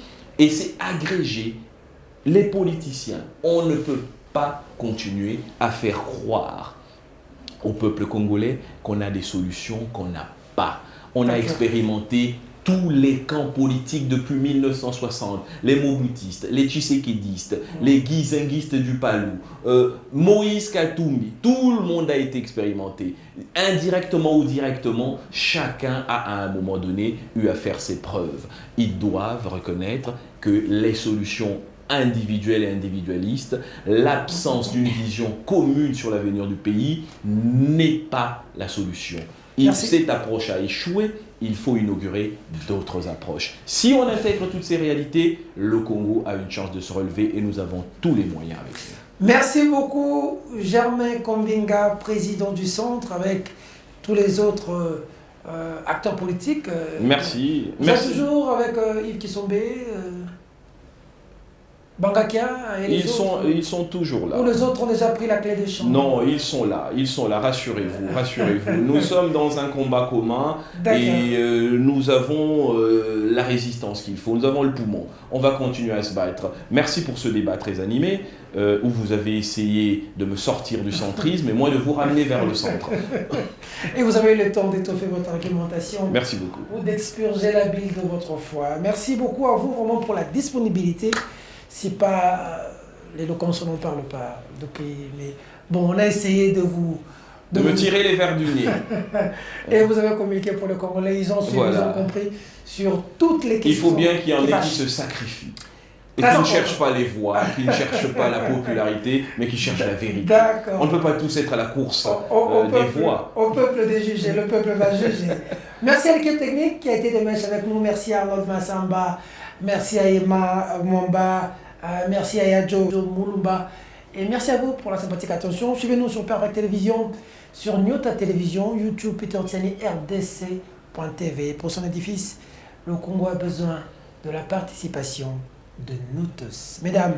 Speaker 2: Et c'est agrégé. Les politiciens, on ne peut pas continuer à faire croire au peuple congolais qu'on a des solutions qu'on n'a pas. On a expérimenté tous les camps politiques depuis 1960, les Mobutistes, les Tshisekedistes, les Guizenguistes du Palou, Moïse Katumbi, tout le monde a été expérimenté. Indirectement ou directement, chacun a à un moment donné eu à faire ses preuves. Ils doivent reconnaître que les solutions individuelle et individualiste, l'absence d'une vision commune sur l'avenir du pays n'est pas la solution. Cette approche a échoué, il faut inaugurer d'autres approches. Si on intègre toutes ces réalités, le Congo a une chance de se relever et nous avons tous les moyens avec nous.
Speaker 1: Merci beaucoup, Germain Kombinga, président du centre, avec tous les autres acteurs politiques.
Speaker 2: Merci.
Speaker 1: Vous êtes toujours avec Yves Kissombe, Bangakia et les autres.
Speaker 2: Ils sont toujours là.
Speaker 1: Ou les autres ont déjà pris la clé des champs?
Speaker 2: Non, ils sont là, rassurez-vous, rassurez-vous. Nous sommes dans un combat commun et nous avons la résistance qu'il faut, nous avons le poumon. On va continuer à se battre. Merci pour ce débat très animé où vous avez essayé de me sortir du centrisme et moi de vous ramener vers le centre.
Speaker 1: Et vous avez eu le temps d'étoffer votre argumentation.
Speaker 2: Merci beaucoup.
Speaker 1: Ou d'expurger la bile de votre foi. Merci beaucoup à vous vraiment pour la disponibilité. Si pas l'éloquence, on n'en parle pas depuis. Mais bon, on a essayé de vous...
Speaker 2: De me tirer les verres du nez.
Speaker 1: Et vous avez communiqué pour le Congolais, ils ont suivi, ils ont compris sur toutes les questions.
Speaker 2: Il faut bien qu'il y en ait qui se sacrifient. Et qui ne cherchent pas les voix, qui ne cherchent pas la popularité, mais qui cherchent la vérité.
Speaker 1: D'accord.
Speaker 2: On ne peut pas tous être à la course des voix.
Speaker 1: Au peuple de juger, le peuple va juger. Merci à l'équipe technique qui a été de mèche avec nous. Merci à Arnold Massamba, merci à Emma Mwamba, merci à Yadjo Moulumba. Et merci à vous pour la sympathique attention. Suivez-nous sur Perfect Télévision, sur Nyota Télévision, YouTube, Peter Tiani, RDC.tv. Pour son édifice, le Congo a besoin de la participation de nous tous. Mesdames,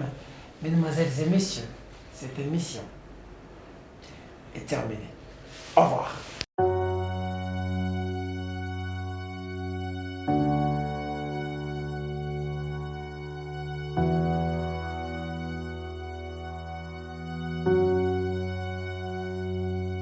Speaker 1: mesdemoiselles et messieurs, cette émission est terminée. Au revoir.